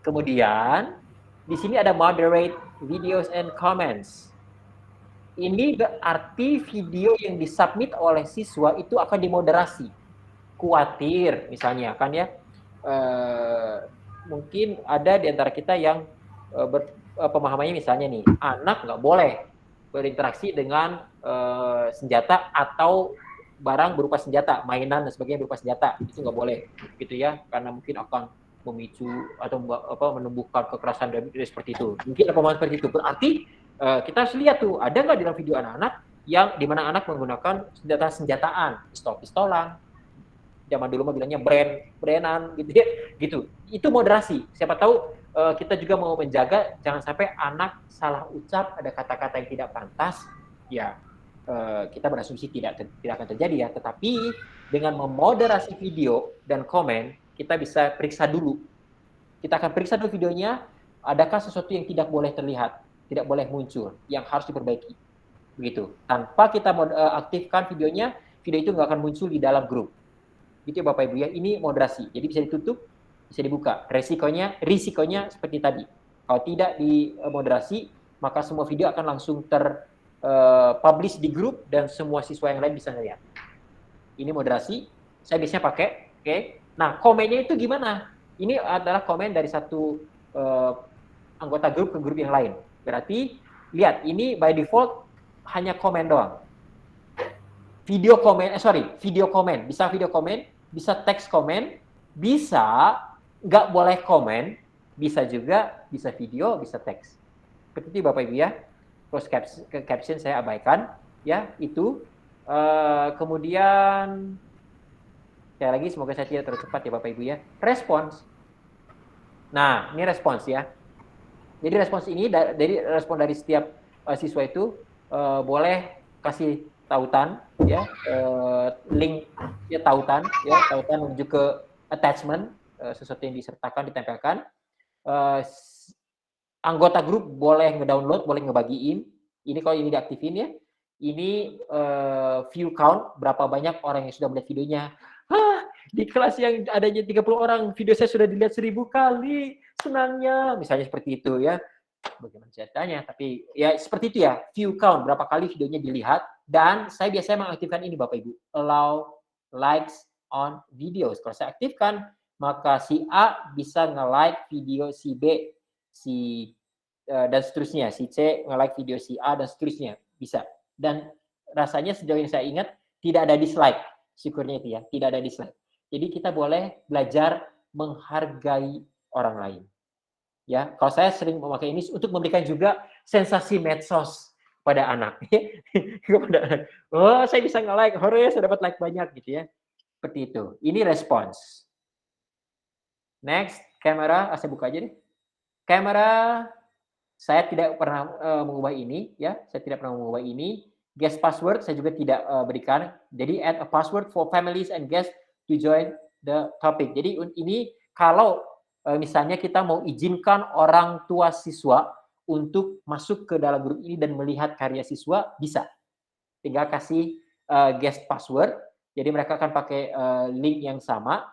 kemudian di sini ada moderate videos and comments. Ini berarti video yang disubmit oleh siswa itu akan dimoderasi. Khawatir misalnya kan ya. Mungkin ada di antara kita yang pemahamannya misalnya nih, anak nggak boleh berinteraksi dengan senjata atau barang berupa senjata, mainan dan sebagainya berupa senjata, itu nggak boleh, gitu ya, karena mungkin akan memicu atau menumbuhkan kekerasan dan seperti itu. Mungkin ada pemahaman seperti itu. Berarti kita harus lihat tuh, ada nggak di dalam video anak-anak yang dimana anak menggunakan senjataan, pistol-pistolan, zaman dulu mah bilangnya brandan, gitu ya, gitu. Itu moderasi. Siapa tahu kita juga mau menjaga jangan sampai anak salah ucap, ada kata-kata yang tidak pantas, ya kita berasumsi tidak akan terjadi ya. Tetapi dengan memoderasi video dan komen, kita bisa periksa dulu. Kita akan periksa dulu videonya, adakah sesuatu yang tidak boleh terlihat, tidak boleh muncul, yang harus diperbaiki. Begitu. Tanpa kita aktifkan videonya, video itu nggak akan muncul di dalam grup. Gitu ya Bapak Ibu ya. Ini moderasi. Jadi bisa ditutup, bisa dibuka. Risikonya seperti tadi. Kalau tidak dimoderasi, maka semua video akan langsung terpublish di grup dan semua siswa yang lain bisa melihat. Ini moderasi. Saya biasanya pakai. Oke. Nah, komennya itu gimana? Ini adalah komen dari satu anggota grup ke grup yang lain. Berarti lihat, ini by default hanya komen doang. Video komen, bisa video komen, bisa teks komen, bisa nggak boleh komen, bisa juga, bisa video, bisa teks. Seperti itu Bapak Ibu ya. Close caption saya abaikan, ya itu. Kemudian, sekali lagi semoga saya tidak terlalu cepat ya Bapak Ibu ya. Respons. Nah, ini respons ya. Jadi respons ini, dari respon dari setiap siswa itu boleh kasih tautan, ya, link ya tautan menuju ke attachment, sesuatu yang disertakan, ditempelkan. Anggota grup boleh ngedownload, boleh ngebagiin. Ini kalau ini diaktifin ya. Ini view count, berapa banyak orang yang sudah melihat videonya. Di kelas yang adanya 30 orang, video saya sudah dilihat 1000 kali. Senangnya, misalnya seperti itu ya. Bagaimana ceritanya? Tapi ya seperti itu ya, view count, berapa kali videonya dilihat. Dan saya biasanya mengaktifkan ini Bapak Ibu, allow likes on videos. Kalau saya aktifkan, maka si A bisa nge-like video si B, dan seterusnya. Si C nge-like video si A dan seterusnya. Bisa. Dan rasanya sejauh yang saya ingat, tidak ada dislike. Syukurnya itu ya, tidak ada dislike. Jadi kita boleh belajar menghargai orang lain. Ya, kalau saya sering memakai ini untuk memberikan juga sensasi medsos pada anak. Oh, saya bisa nge-like, hore, saya dapat like banyak gitu ya. Seperti itu. Ini respons. Next, kamera, saya buka aja deh. Kamera, saya tidak pernah mengubah ini ya, saya tidak pernah mengubah ini. Guest password saya juga tidak berikan. Jadi add a password for families and guests to join the topic. Jadi ini kalau misalnya kita mau izinkan orang tua siswa untuk masuk ke dalam grup ini dan melihat karya siswa, bisa. Tinggal kasih guest password, jadi mereka akan pakai link yang sama,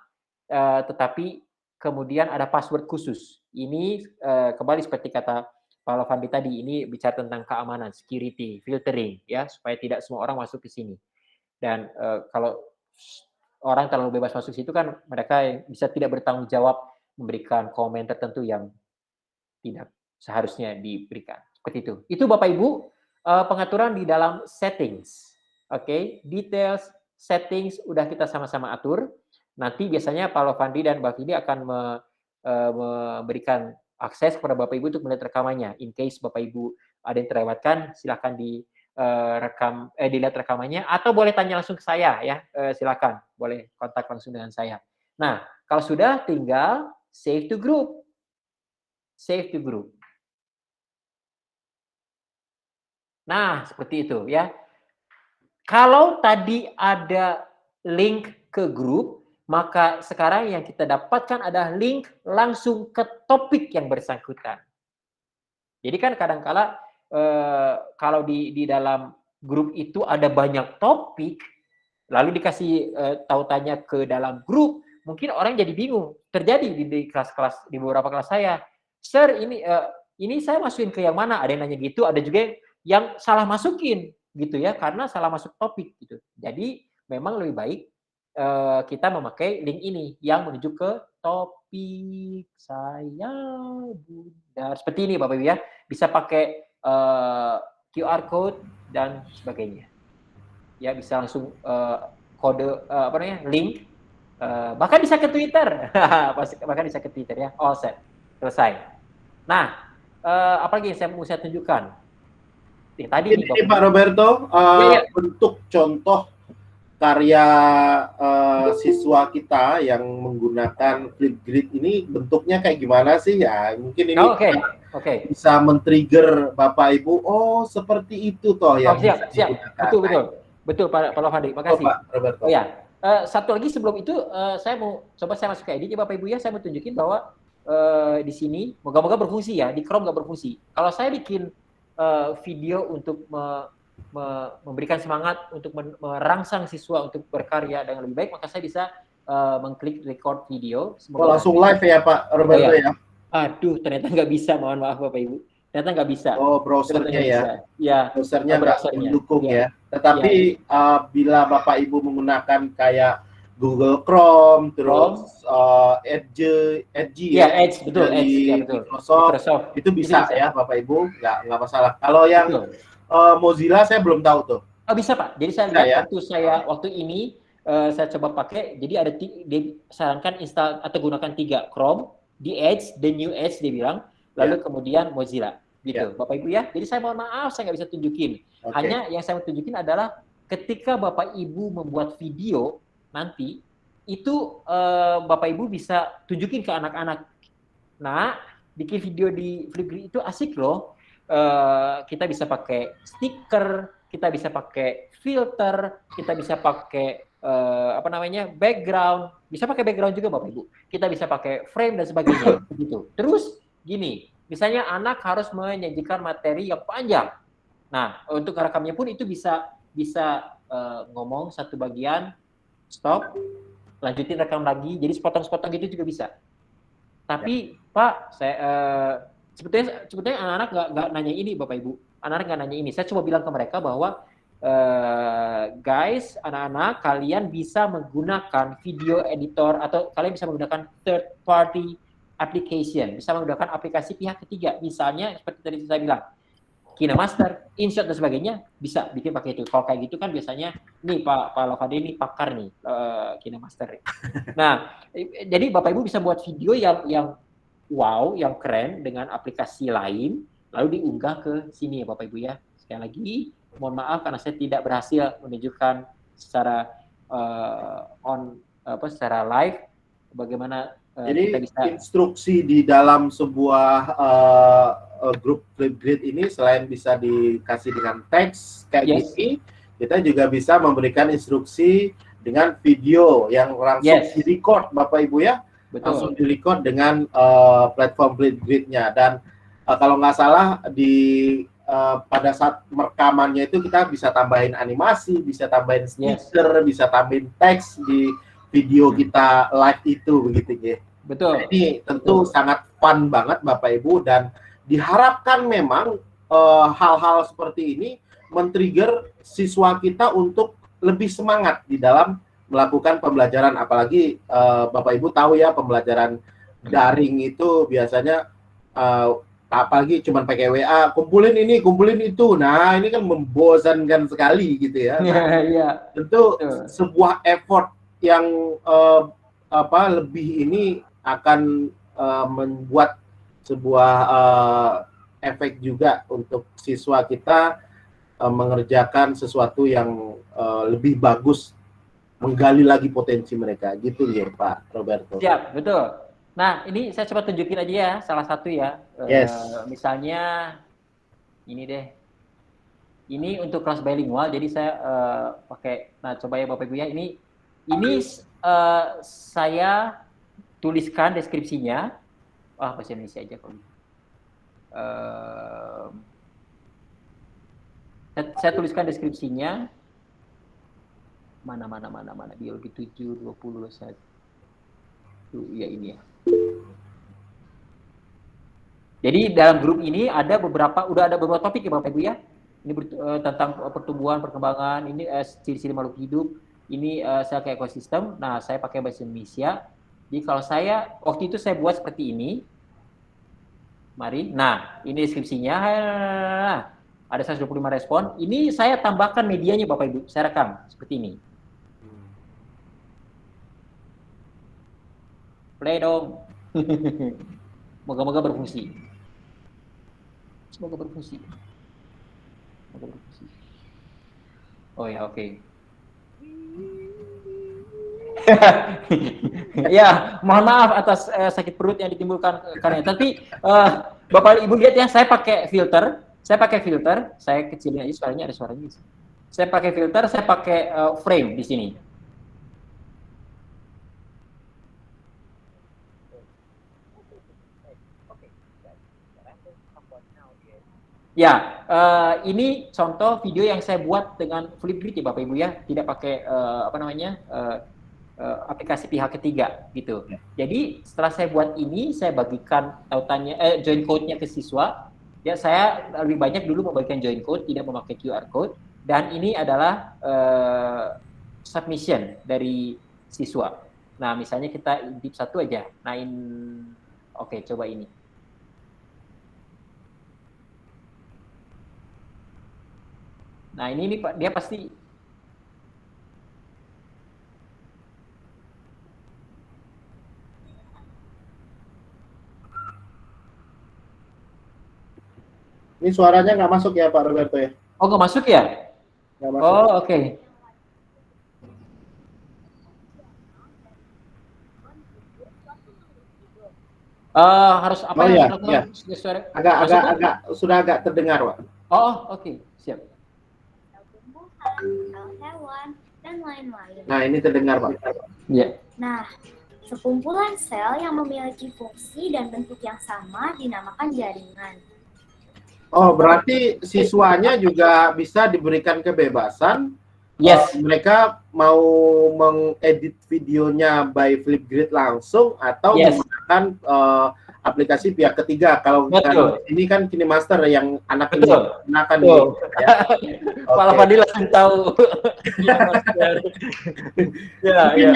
tetapi kemudian ada password khusus. Ini kembali seperti kata Pak Lovandi tadi, ini bicara tentang keamanan, security, filtering, ya, supaya tidak semua orang masuk ke sini. Dan kalau orang terlalu bebas masuk situ kan mereka bisa tidak bertanggung jawab memberikan komen tertentu yang tidak seharusnya diberikan. Seperti itu. Itu Bapak Ibu pengaturan di dalam settings. Oke, details settings udah kita sama-sama atur. Nanti biasanya Pak Lovandi dan Mbak Vidi akan memberikan akses kepada Bapak Ibu untuk melihat rekamannya. In case Bapak Ibu ada yang terlewatkan, silakan dilihat rekamannya, atau boleh tanya langsung ke saya ya, silakan boleh kontak langsung dengan saya. Nah, kalau sudah, tinggal save to group. Nah, seperti itu ya. Kalau tadi ada link ke grup, maka sekarang yang kita dapatkan adalah link langsung ke topik yang bersangkutan. Jadi kan kadang-kala kalau di dalam grup itu ada banyak topik, lalu dikasih tautannya ke dalam grup, mungkin orang jadi bingung. Terjadi di kelas-kelas, di beberapa kelas saya, Sir, ini saya masukin ke yang mana? Ada yang nanya gitu, ada juga yang salah masukin gitu ya, karena salah masuk topik gitu. Jadi memang lebih baik kita memakai link ini yang menuju ke topik saya bundar. Seperti ini Bapak Ibu ya, bisa pakai QR code dan sebagainya. Ya, bisa langsung kode link, bahkan bisa ke Twitter. Bahkan bisa ke Twitter ya. All set. Selesai. Nah, apalagi yang saya mau tunjukkan? Tadi ini Pak Roberto, bentuk contoh karya siswa kita yang menggunakan Flipgrid ini bentuknya kayak gimana sih ya? Mungkin ini bisa men-trigger Bapak Ibu. Oh, seperti itu toh yang bisa digunakan. Betul Pak Lovandi. Makasih. Pak Roberto. Oh ya, satu lagi sebelum itu saya mau coba saya masuk ke edit ya Bapak Ibu ya. Saya mau tunjukin bahwa di sini moga-moga berfungsi ya. Di Chrome nggak berfungsi. Kalau saya bikin video untuk memberikan semangat untuk merangsang siswa untuk berkarya dengan lebih baik, maka saya bisa mengklik record video. Langsung live ya Pak Roberto ya? Aduh, ternyata nggak bisa, mohon maaf Bapak Ibu. Ternyata nggak bisa. Oh, browsernya ya? Ya, browsernya nggak mendukung ya. Tetapi bila Bapak Ibu menggunakan kayak Google Chrome, terus Edge betul, dari Microsoft, itu bisa ya Bapak Ibu, nggak masalah. Kalau yang Mozilla saya belum tahu tuh. Oh, bisa Pak. Jadi saya lihat waktu ini saya coba pakai. Jadi ada disarankan install atau gunakan 3 Chrome, di Edge, the new Edge dia bilang, lalu kemudian Mozilla gitu. Bapak Ibu ya. Jadi saya mohon maaf saya nggak bisa tunjukin. Hanya yang saya mau tunjukin adalah ketika Bapak Ibu membuat video nanti itu Bapak Ibu bisa tunjukin ke anak-anak. Nah, bikin video di Flipgrid itu asik loh. Kita bisa pakai stiker, kita bisa pakai filter, kita bisa pakai background, bisa pakai background juga Bapak Ibu. Kita bisa pakai frame dan sebagainya gitu. Terus gini, misalnya anak harus menyajikan materi yang panjang. Nah, untuk rekamnya pun itu bisa ngomong satu bagian, stop, lanjutin rekam lagi, jadi sepotong-sepotong gitu juga bisa. Tapi Pak, saya sebetulnya anak-anak nggak nanya ini Bapak Ibu, anak-anak nggak nanya ini. Saya coba bilang ke mereka bahwa guys, anak-anak, kalian bisa menggunakan video editor atau kalian bisa menggunakan third party application, bisa menggunakan aplikasi pihak ketiga, misalnya seperti tadi saya bilang, KineMaster, InShot dan sebagainya bisa bikin pakai itu. Kalau kayak gitu kan biasanya nih Pak Lovandi ini pakar nih KineMaster. Nah, jadi Bapak Ibu bisa buat video yang wow, yang keren dengan aplikasi lain, lalu diunggah ke sini ya Bapak Ibu ya. Sekali lagi, mohon maaf karena saya tidak berhasil menunjukkan secara secara live bagaimana jadi kita bisa. Instruksi di dalam sebuah grup Flipgrid ini selain bisa dikasih dengan teks kayak gini, kita juga bisa memberikan instruksi dengan video yang langsung di-record Bapak Ibu ya. Betul. Langsung di-record dengan platform Flipgrid-nya. Dan kalau nggak salah pada saat rekamannya itu kita bisa tambahin animasi, bisa tambahin stiker, bisa tambahin teks di video kita live itu begitu ya. Betul. Ini tentu sangat fun banget Bapak Ibu, dan diharapkan memang hal-hal seperti ini men-trigger siswa kita untuk lebih semangat di dalam melakukan pembelajaran, apalagi Bapak Ibu tahu ya pembelajaran daring itu biasanya apalagi cuma pakai WA, kumpulin ini, kumpulin itu. Nah, ini kan membosankan sekali gitu ya. Nah, tentu sebuah effort yang lebih ini akan membuat sebuah efek juga untuk siswa kita mengerjakan sesuatu yang lebih bagus, menggali lagi potensi mereka, gitu ya Pak Roberto. Siap, betul. Nah, ini saya coba tunjukin aja ya, salah satu ya. Yes. Misalnya ini deh. Ini untuk kelas bilingual, jadi saya pakai. Nah, coba ya Bapak Ibu ya. Ini saya tuliskan deskripsinya. Bahasa Indonesia aja kalau. Saya tuliskan deskripsinya. Mana biologi 7 20 1. Ya ini ya. Jadi dalam grup ini udah ada beberapa topik ya Bapak Ibu ya. Ini tentang pertumbuhan, perkembangan, ini ciri-ciri makhluk hidup, ini sel ekosistem. Nah, saya pakai bahasa Indonesia. Jadi kalau waktu itu saya buat seperti ini. Mari. Nah, ini deskripsinya. Ada 125 respon. Ini saya tambahkan medianya Bapak Ibu. Saya rekam seperti ini. Play dong. Moga-moga berfungsi. Semoga berfungsi. Oh ya, oke. Ya, mohon maaf atas sakit perut yang ditimbulkan karena. Tapi Bapak Ibu lihat ya, saya pakai filter. Saya kecilin aja suaranya, ada suaranya. Saya pakai filter, saya pakai frame di sini. Ya, ini contoh video yang saya buat dengan Flipgrid ya Bapak Ibu ya, tidak pakai aplikasi pihak ketiga gitu. Jadi setelah saya buat ini, saya bagikan tautannya join code-nya ke siswa. Ya, saya lebih banyak dulu membagikan join code, tidak memakai QR code. Dan ini adalah submission dari siswa. Nah, misalnya kita intip satu aja. Nah, oke, coba ini. Nah, ini Pak, dia pasti Ini suaranya nggak masuk ya Pak Roberto ya? Oh, nggak masuk ya? Nggak masuk. Oh, oke. Harus apa ya? Suara? Sudah agak terdengar Pak. Oh, oke. Siap. Hewan, dan lain-lain. Nah, ini terdengar Pak. Iya. Nah, sekumpulan sel yang memiliki fungsi dan bentuk yang sama dinamakan jaringan. Oh, berarti siswanya juga bisa diberikan kebebasan. Yes. Mereka mau mengedit videonya by Flipgrid langsung atau menggunakan aplikasi pihak ketiga. Kalau ini kan KineMaster yang anak ini gunakan. Ya. Pak Lavandi langsung tahu. Mungkin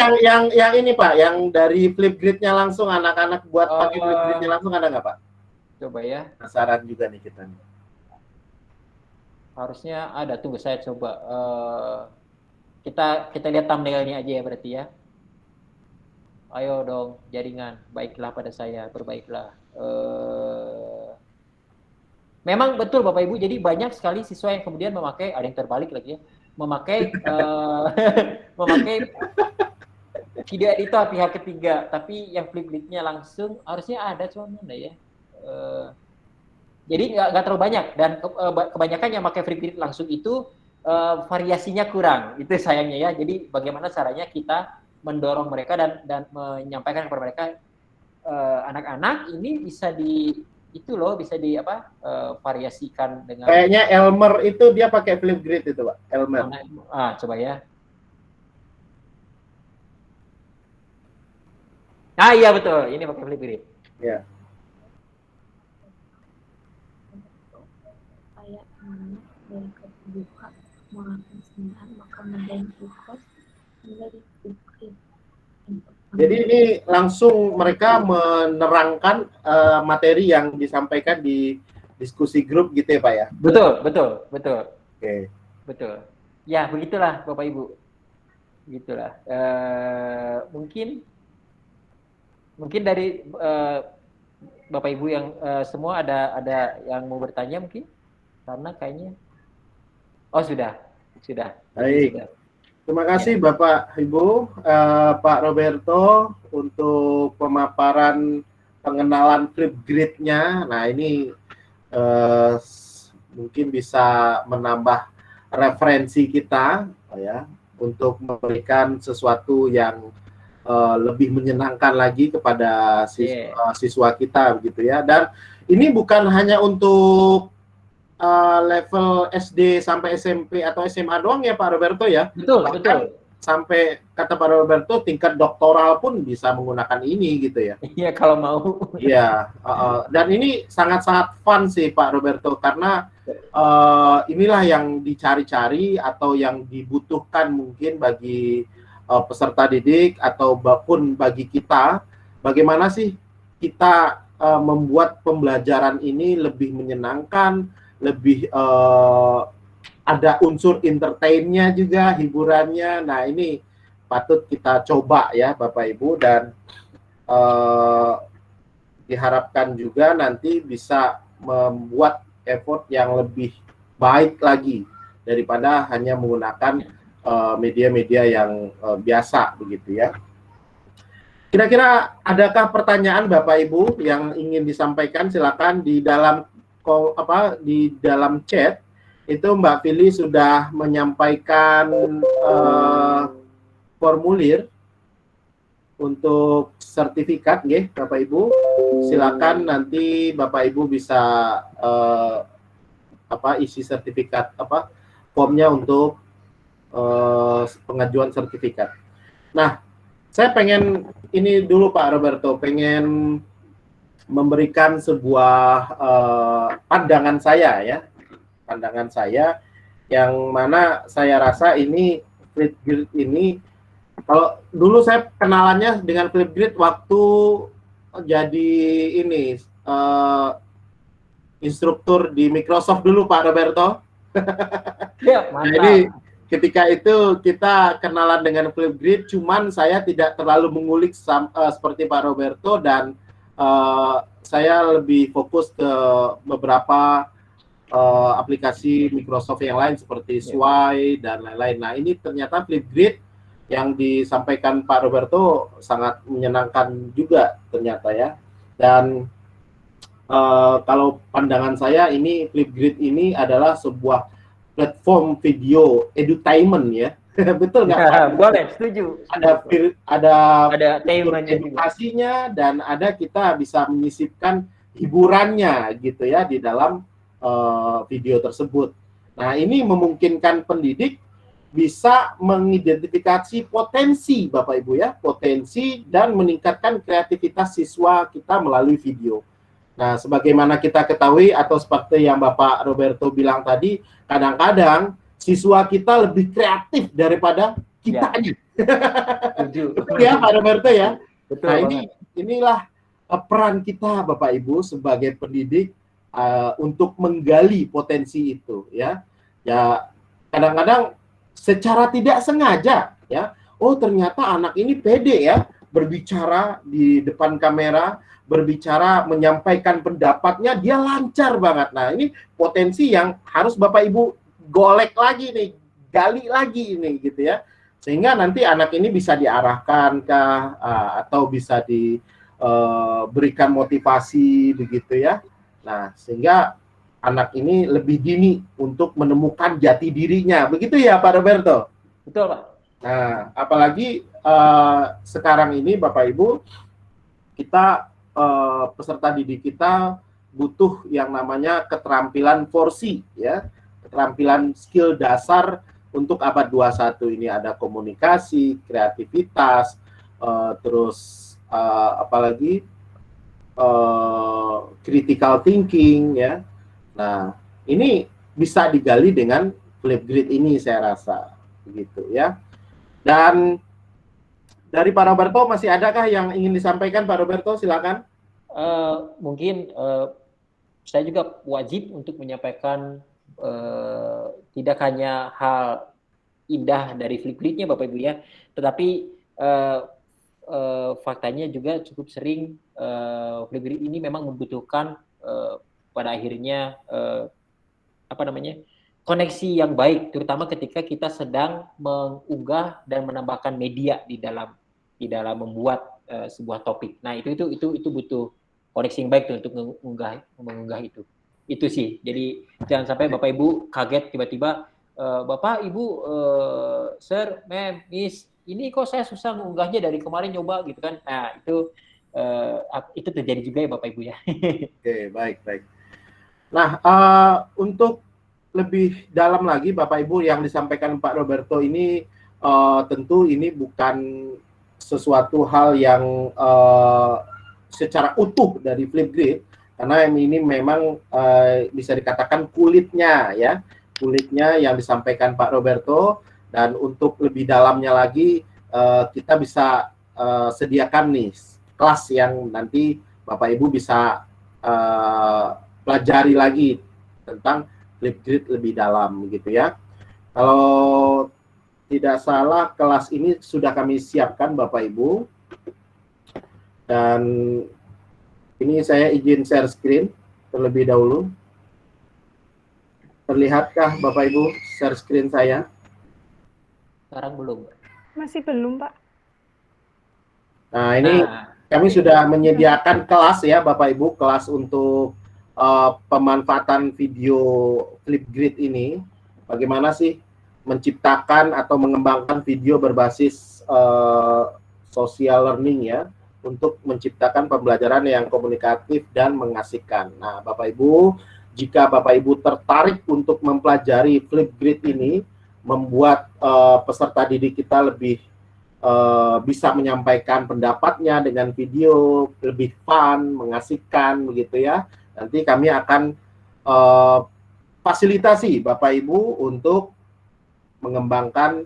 yang ini Pak, yang dari Flipgrid-nya langsung anak-anak buat pakai Flipgrid-nya langsung ada nggak Pak? Coba ya. Penasaran juga nih kita nih. Harusnya ada. Tunggu saya coba. Kita lihat thumbnail-nya aja ya berarti ya. Ayo dong jaringan, baiklah pada saya, berbaiklah. Memang betul Bapak Ibu. Jadi banyak sekali siswa yang kemudian memakai, ada yang terbalik lagi ya, memakai video editor pihak ketiga, tapi yang Flipgrid-nya langsung harusnya ada, cuma mana ya. Jadi nggak terlalu banyak, dan kebanyakan yang pakai Flipgrid langsung itu variasinya kurang, itu sayangnya ya. Jadi bagaimana caranya kita mendorong mereka dan menyampaikan kepada mereka, anak-anak ini bisa variasikan dengan. Kayaknya Elmer itu dia pakai Flipgrid itu Pak, Elmer. Coba ya. Iya betul, ini pakai Flipgrid. Ya. Dari kebuka mengangkat sembilan maka menjadi ukos menjadi ukir. Jadi ini langsung mereka menerangkan materi yang disampaikan di diskusi grup gitu ya Pak ya? Betul. Oke. Betul. Ya begitulah Bapak Ibu. Begitulah. Mungkin dari Bapak Ibu yang semua ada yang mau bertanya mungkin? Karena kayaknya sudah. Baik. Sudah. Terima kasih Bapak Ibu, Pak Roberto untuk pemaparan pengenalan Flipgrid-nya. Nah, ini mungkin bisa menambah referensi kita ya untuk memberikan sesuatu yang lebih menyenangkan lagi kepada siswa kita begitu ya. Dan ini bukan hanya untuk level SD sampai SMP atau SMA doang ya Pak Roberto ya. Betul. Sampai kata Pak Roberto tingkat doktoral pun bisa menggunakan ini gitu ya. Iya kalau mau. Iya. Dan ini sangat-sangat fun sih Pak Roberto karena inilah yang dicari-cari atau yang dibutuhkan mungkin bagi peserta didik atau pun bagi kita. Bagaimana sih kita membuat pembelajaran ini lebih menyenangkan, lebih ada unsur entertainnya juga, hiburannya. Nah, ini patut kita coba ya Bapak Ibu, dan diharapkan juga nanti bisa membuat effort yang lebih baik lagi daripada hanya menggunakan media-media yang biasa begitu ya. Kira-kira adakah pertanyaan Bapak Ibu yang ingin disampaikan? Silakan di dalam di dalam chat itu Mbak Fili sudah menyampaikan formulir untuk sertifikat, nggih, Bapak Ibu. Silakan nanti Bapak Ibu bisa isi sertifikat formnya untuk pengajuan sertifikat. Nah, saya pengen ini dulu Pak Roberto, pengen memberikan sebuah pandangan saya yang mana saya rasa ini Flipgrid ini, kalau dulu saya kenalannya dengan Flipgrid waktu jadi ini instruktur di Microsoft dulu Pak Roberto. Ya, mantap. Jadi ketika itu kita kenalan dengan Flipgrid, cuman saya tidak terlalu mengulik seperti Pak Roberto, dan saya lebih fokus ke beberapa aplikasi Microsoft yang lain seperti Sway dan lain-lain. Nah, ini ternyata Flipgrid yang disampaikan Pak Roberto sangat menyenangkan juga ternyata ya. Dan kalau pandangan saya, ini Flipgrid ini adalah sebuah platform video edutainment ya. Betul nggak Pak? Boleh, setuju. Ada temanya edukasinya, dan ada kita bisa menyisipkan hiburannya gitu ya di dalam video tersebut. Nah, ini memungkinkan pendidik bisa mengidentifikasi potensi Bapak Ibu ya, potensi, dan meningkatkan kreativitas siswa kita melalui video. Nah, sebagaimana kita ketahui atau seperti yang Bapak Roberto bilang tadi, kadang-kadang siswa kita lebih kreatif daripada kitanya. Betul ya Pak Roberto ya. Betul. Nah, inilah peran kita Bapak Ibu sebagai pendidik untuk menggali potensi itu ya. Ya, kadang-kadang secara tidak sengaja ya. Oh, ternyata anak ini pede ya berbicara di depan kamera, berbicara, menyampaikan pendapatnya, dia lancar banget. Nah, ini potensi yang harus Bapak Ibu golek lagi nih, gali lagi ini gitu ya. Sehingga nanti anak ini bisa diarahkan atau bisa diberikan motivasi begitu ya. Nah, sehingga anak ini lebih dini untuk menemukan jati dirinya. Begitu ya Pak Roberto? Betul Pak. Nah, apalagi sekarang ini Bapak Ibu, kita peserta didik kita butuh yang namanya keterampilan 4C ya, keterampilan skill dasar untuk abad 21 ini. Ada komunikasi, kreativitas, terus apalagi critical thinking ya. Nah, ini bisa digali dengan Flipgrid ini saya rasa begitu ya. Dan dari Pak Roberto, masih adakah yang ingin disampaikan Pak Roberto? Silakan. Mungkin saya juga wajib untuk menyampaikan tidak hanya hal indah dari Flipgrid-nya Bapak Ibu ya, tetapi faktanya juga cukup sering Flipgrid ini memang membutuhkan pada akhirnya koneksi yang baik, terutama ketika kita sedang mengunggah dan menambahkan media di dalam membuat sebuah topik. Nah, itu butuh koneksi yang baik untuk mengunggah itu. Itu sih. Jadi jangan sampai Bapak Ibu kaget tiba-tiba Bapak Ibu Sir, Ma'am, Miss, ini kok saya susah mengunggahnya dari kemarin nyoba gitu kan. Nah, itu terjadi juga ya Bapak Ibu ya. Oke, baik. Nah, untuk lebih dalam lagi Bapak Ibu yang disampaikan Pak Roberto ini tentu ini bukan sesuatu hal yang secara utuh dari Flipgrid, karena ini memang bisa dikatakan kulitnya yang disampaikan Pak Roberto, dan untuk lebih dalamnya lagi kita bisa sediakan nih kelas yang nanti Bapak Ibu bisa pelajari lagi tentang Flipgrid lebih dalam gitu ya. Kalau tidak salah kelas ini sudah kami siapkan Bapak Ibu, dan ini saya izin share screen terlebih dahulu. Terlihatkah Bapak Ibu share screen saya? Sekarang belum. Masih belum, Pak. Nah, ini kami sudah menyediakan kelas ya Bapak Ibu, kelas untuk pemanfaatan video Flipgrid ini. Bagaimana sih menciptakan atau mengembangkan video berbasis social learning ya, untuk menciptakan pembelajaran yang komunikatif dan mengasihkan. Nah, Bapak Ibu, jika Bapak Ibu tertarik untuk mempelajari Flipgrid ini, membuat peserta didik kita lebih bisa menyampaikan pendapatnya dengan video, lebih fun, mengasihkan begitu ya. Nanti kami akan fasilitasi Bapak Ibu untuk mengembangkan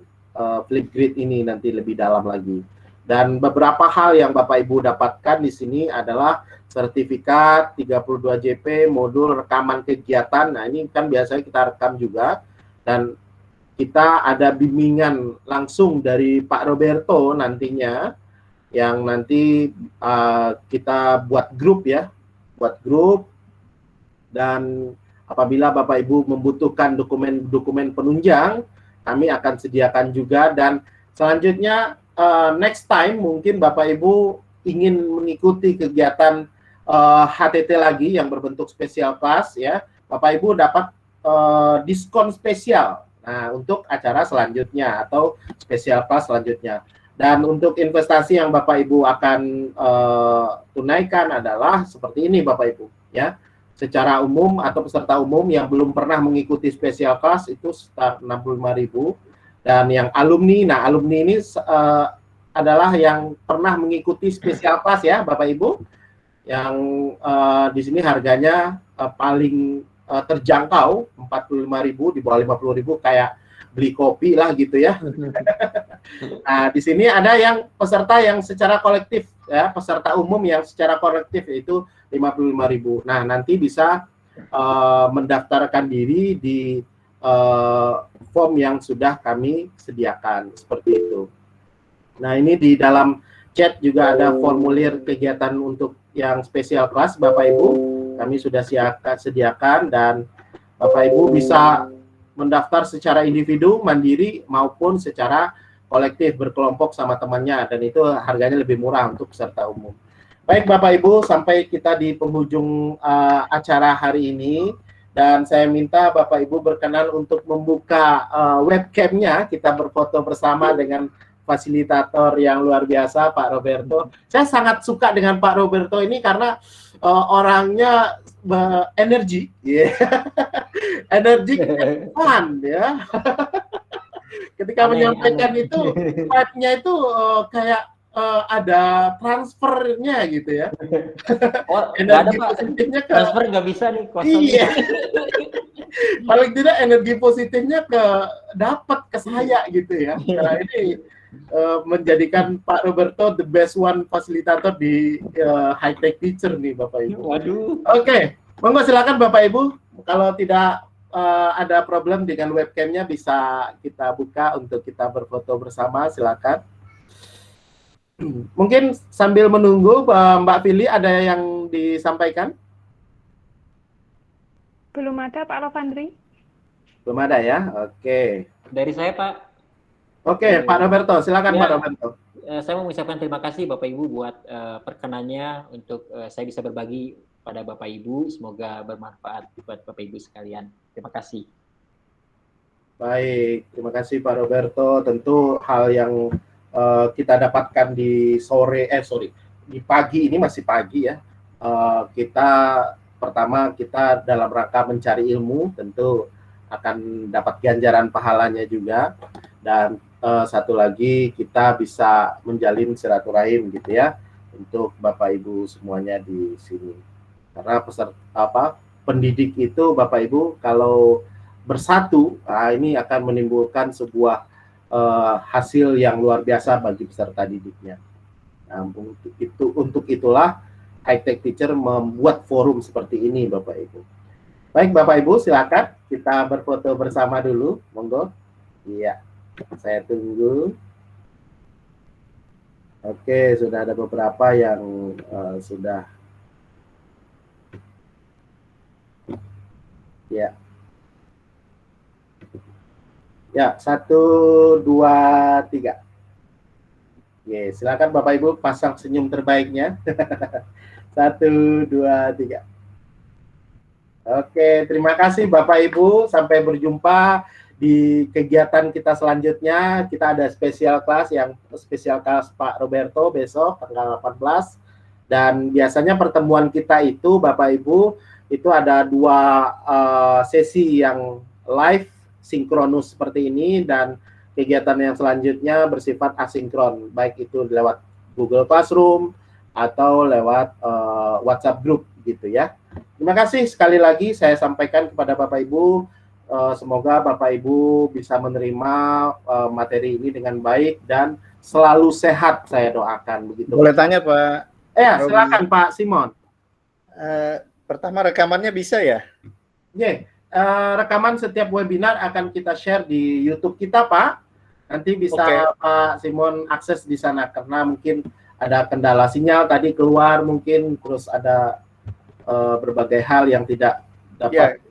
Flipgrid ini nanti lebih dalam lagi. Dan beberapa hal yang Bapak Ibu dapatkan di sini adalah sertifikat 32 JP, modul rekaman kegiatan. Nah, ini kan biasanya kita rekam juga, dan kita ada bimbingan langsung dari Pak Roberto nantinya, yang nanti kita buat grup ya, dan apabila Bapak Ibu membutuhkan dokumen penunjang, kami akan sediakan juga. Dan selanjutnya next time mungkin Bapak Ibu ingin mengikuti kegiatan HTT lagi yang berbentuk spesial kelas ya, Bapak Ibu dapat diskon spesial. Nah, untuk acara selanjutnya atau spesial kelas selanjutnya. Dan untuk investasi yang Bapak Ibu akan tunaikan adalah seperti ini Bapak Ibu ya. Secara umum atau peserta umum yang belum pernah mengikuti spesial kelas itu sekitar 65.000, dan yang alumni, nah alumni ini adalah yang pernah mengikuti spesial kelas ya Bapak Ibu, yang di sini harganya paling terjangkau 45.000, di bawah 50.000 kayak beli kopi lah gitu ya. Nah, di sini ada yang peserta yang secara kolektif ya, peserta umum yang secara kolektif itu 55.000. Nah, nanti bisa mendaftarkan diri di form yang sudah kami sediakan seperti itu. Nah, ini di dalam chat juga ada formulir kegiatan untuk yang spesial kelas Bapak Ibu. Kami sudah sediakan, dan Bapak Ibu bisa mendaftar secara individu, mandiri, maupun secara kolektif berkelompok sama temannya, dan itu harganya lebih murah untuk peserta umum. Baik Bapak Ibu, sampai kita di penghujung acara hari ini, dan saya minta Bapak Ibu berkenan untuk membuka webcamnya, kita berfoto bersama dengan fasilitator yang luar biasa Pak Roberto. Saya sangat suka dengan Pak Roberto ini karena orangnya energi, energi fun ya. Ketika menyampaikan itu, vibe-nya itu kayak ada transfernya gitu ya. Oh, energi ada, positifnya ke transfer nggak bisa nih, kosong. Iya. Paling tidak energi positifnya dapat ke saya gitu ya. Karena ini menjadikan Pak Roberto the best one fasilitator di high tech teacher nih Bapak Ibu. Waduh. Oke, monggo silakan Bapak Ibu. Kalau tidak ada problem dengan webcamnya, bisa kita buka untuk kita berfoto bersama, silakan. Mungkin sambil menunggu Mbak Fili ada yang disampaikan? Belum ada Pak Alvandri. Belum ada ya? Oke. Dari saya, Pak. Oke, Pak Roberto, silakan Ya. Pak Roberto. Saya mau mengucapkan terima kasih Bapak Ibu buat perkenannya untuk saya bisa berbagi pada Bapak Ibu. Semoga bermanfaat buat Bapak Ibu sekalian. Terima kasih. Baik, terima kasih Pak Roberto. Tentu hal yang kita dapatkan di di pagi ini masih pagi ya. Pertama kita dalam rangka mencari ilmu, tentu akan dapat ganjaran pahalanya juga. Dan satu lagi kita bisa menjalin silaturahim gitu ya untuk Bapak Ibu semuanya di sini. Karena pendidik itu Bapak Ibu kalau bersatu, ini akan menimbulkan sebuah hasil yang luar biasa bagi peserta didiknya. Nah, untuk itulah High Tech Teacher membuat forum seperti ini, Bapak Ibu. Baik, Bapak Ibu, silakan kita berfoto bersama dulu, monggo. Iya, saya tunggu. Oke, sudah ada beberapa yang sudah. Ya. Ya, 1, 2, 3. Oke, silakan Bapak Ibu pasang senyum terbaiknya. 1, 2, 3. Oke, terima kasih Bapak Ibu. Sampai berjumpa di kegiatan kita selanjutnya. Kita ada spesial kelas Pak Roberto besok tanggal 18. Dan biasanya pertemuan kita itu Bapak Ibu itu ada 2 sesi yang live sinkronus seperti ini dan kegiatan yang selanjutnya bersifat asinkron, baik itu lewat Google Classroom atau lewat WhatsApp group gitu ya. Terima kasih sekali lagi saya sampaikan kepada Bapak Ibu, semoga Bapak Ibu bisa menerima materi ini dengan baik dan selalu sehat, saya doakan begitu. Boleh tanya Pak? Ya, silakan Pak Simon. Pertama rekamannya bisa ya? Yeah. Rekaman setiap webinar akan kita share di YouTube kita, Pak. Nanti bisa Pak Simon akses di sana karena mungkin ada kendala sinyal tadi keluar mungkin, terus ada berbagai hal yang tidak dapat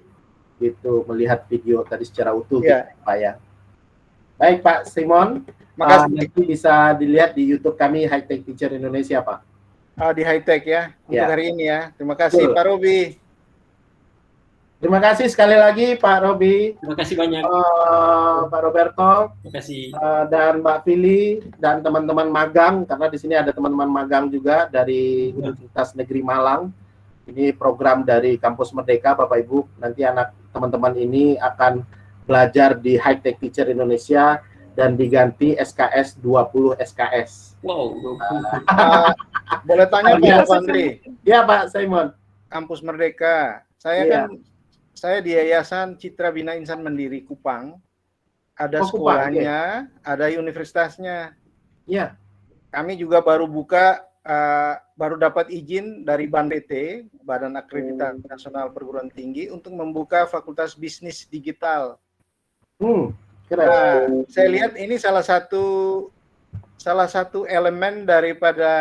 gitu melihat video tadi secara utuh, gitu, Pak ya. Baik Pak Simon, makasih. nanti bisa dilihat di YouTube kami High Tech Teacher Indonesia, Pak. Di High Tech ya untuk hari ini ya. Terima kasih Pak Robi. Terima kasih sekali lagi Pak Robi. Terima kasih banyak. Pak Roberto. Terima kasih. Dan Mbak Fili dan teman-teman magang, karena di sini ada teman-teman magang juga dari Universitas Negeri Malang. Ini program dari Kampus Merdeka, Bapak Ibu. Nanti teman-teman ini akan belajar di High Tech Teacher Indonesia dan diganti SKS 20 SKS. Wow. Boleh tanya Pak Alvandri? Ya Pak Simon. Kampus Merdeka. Saya di Yayasan Citra Bina Insan Mandiri Kupang. Ada sekolahnya, ada universitasnya. Iya. Kami juga baru buka, baru dapat izin dari BANPT, Badan Akreditasi Nasional Perguruan Tinggi, untuk membuka Fakultas Bisnis Digital. Keren. Nah, saya lihat ini salah satu elemen daripada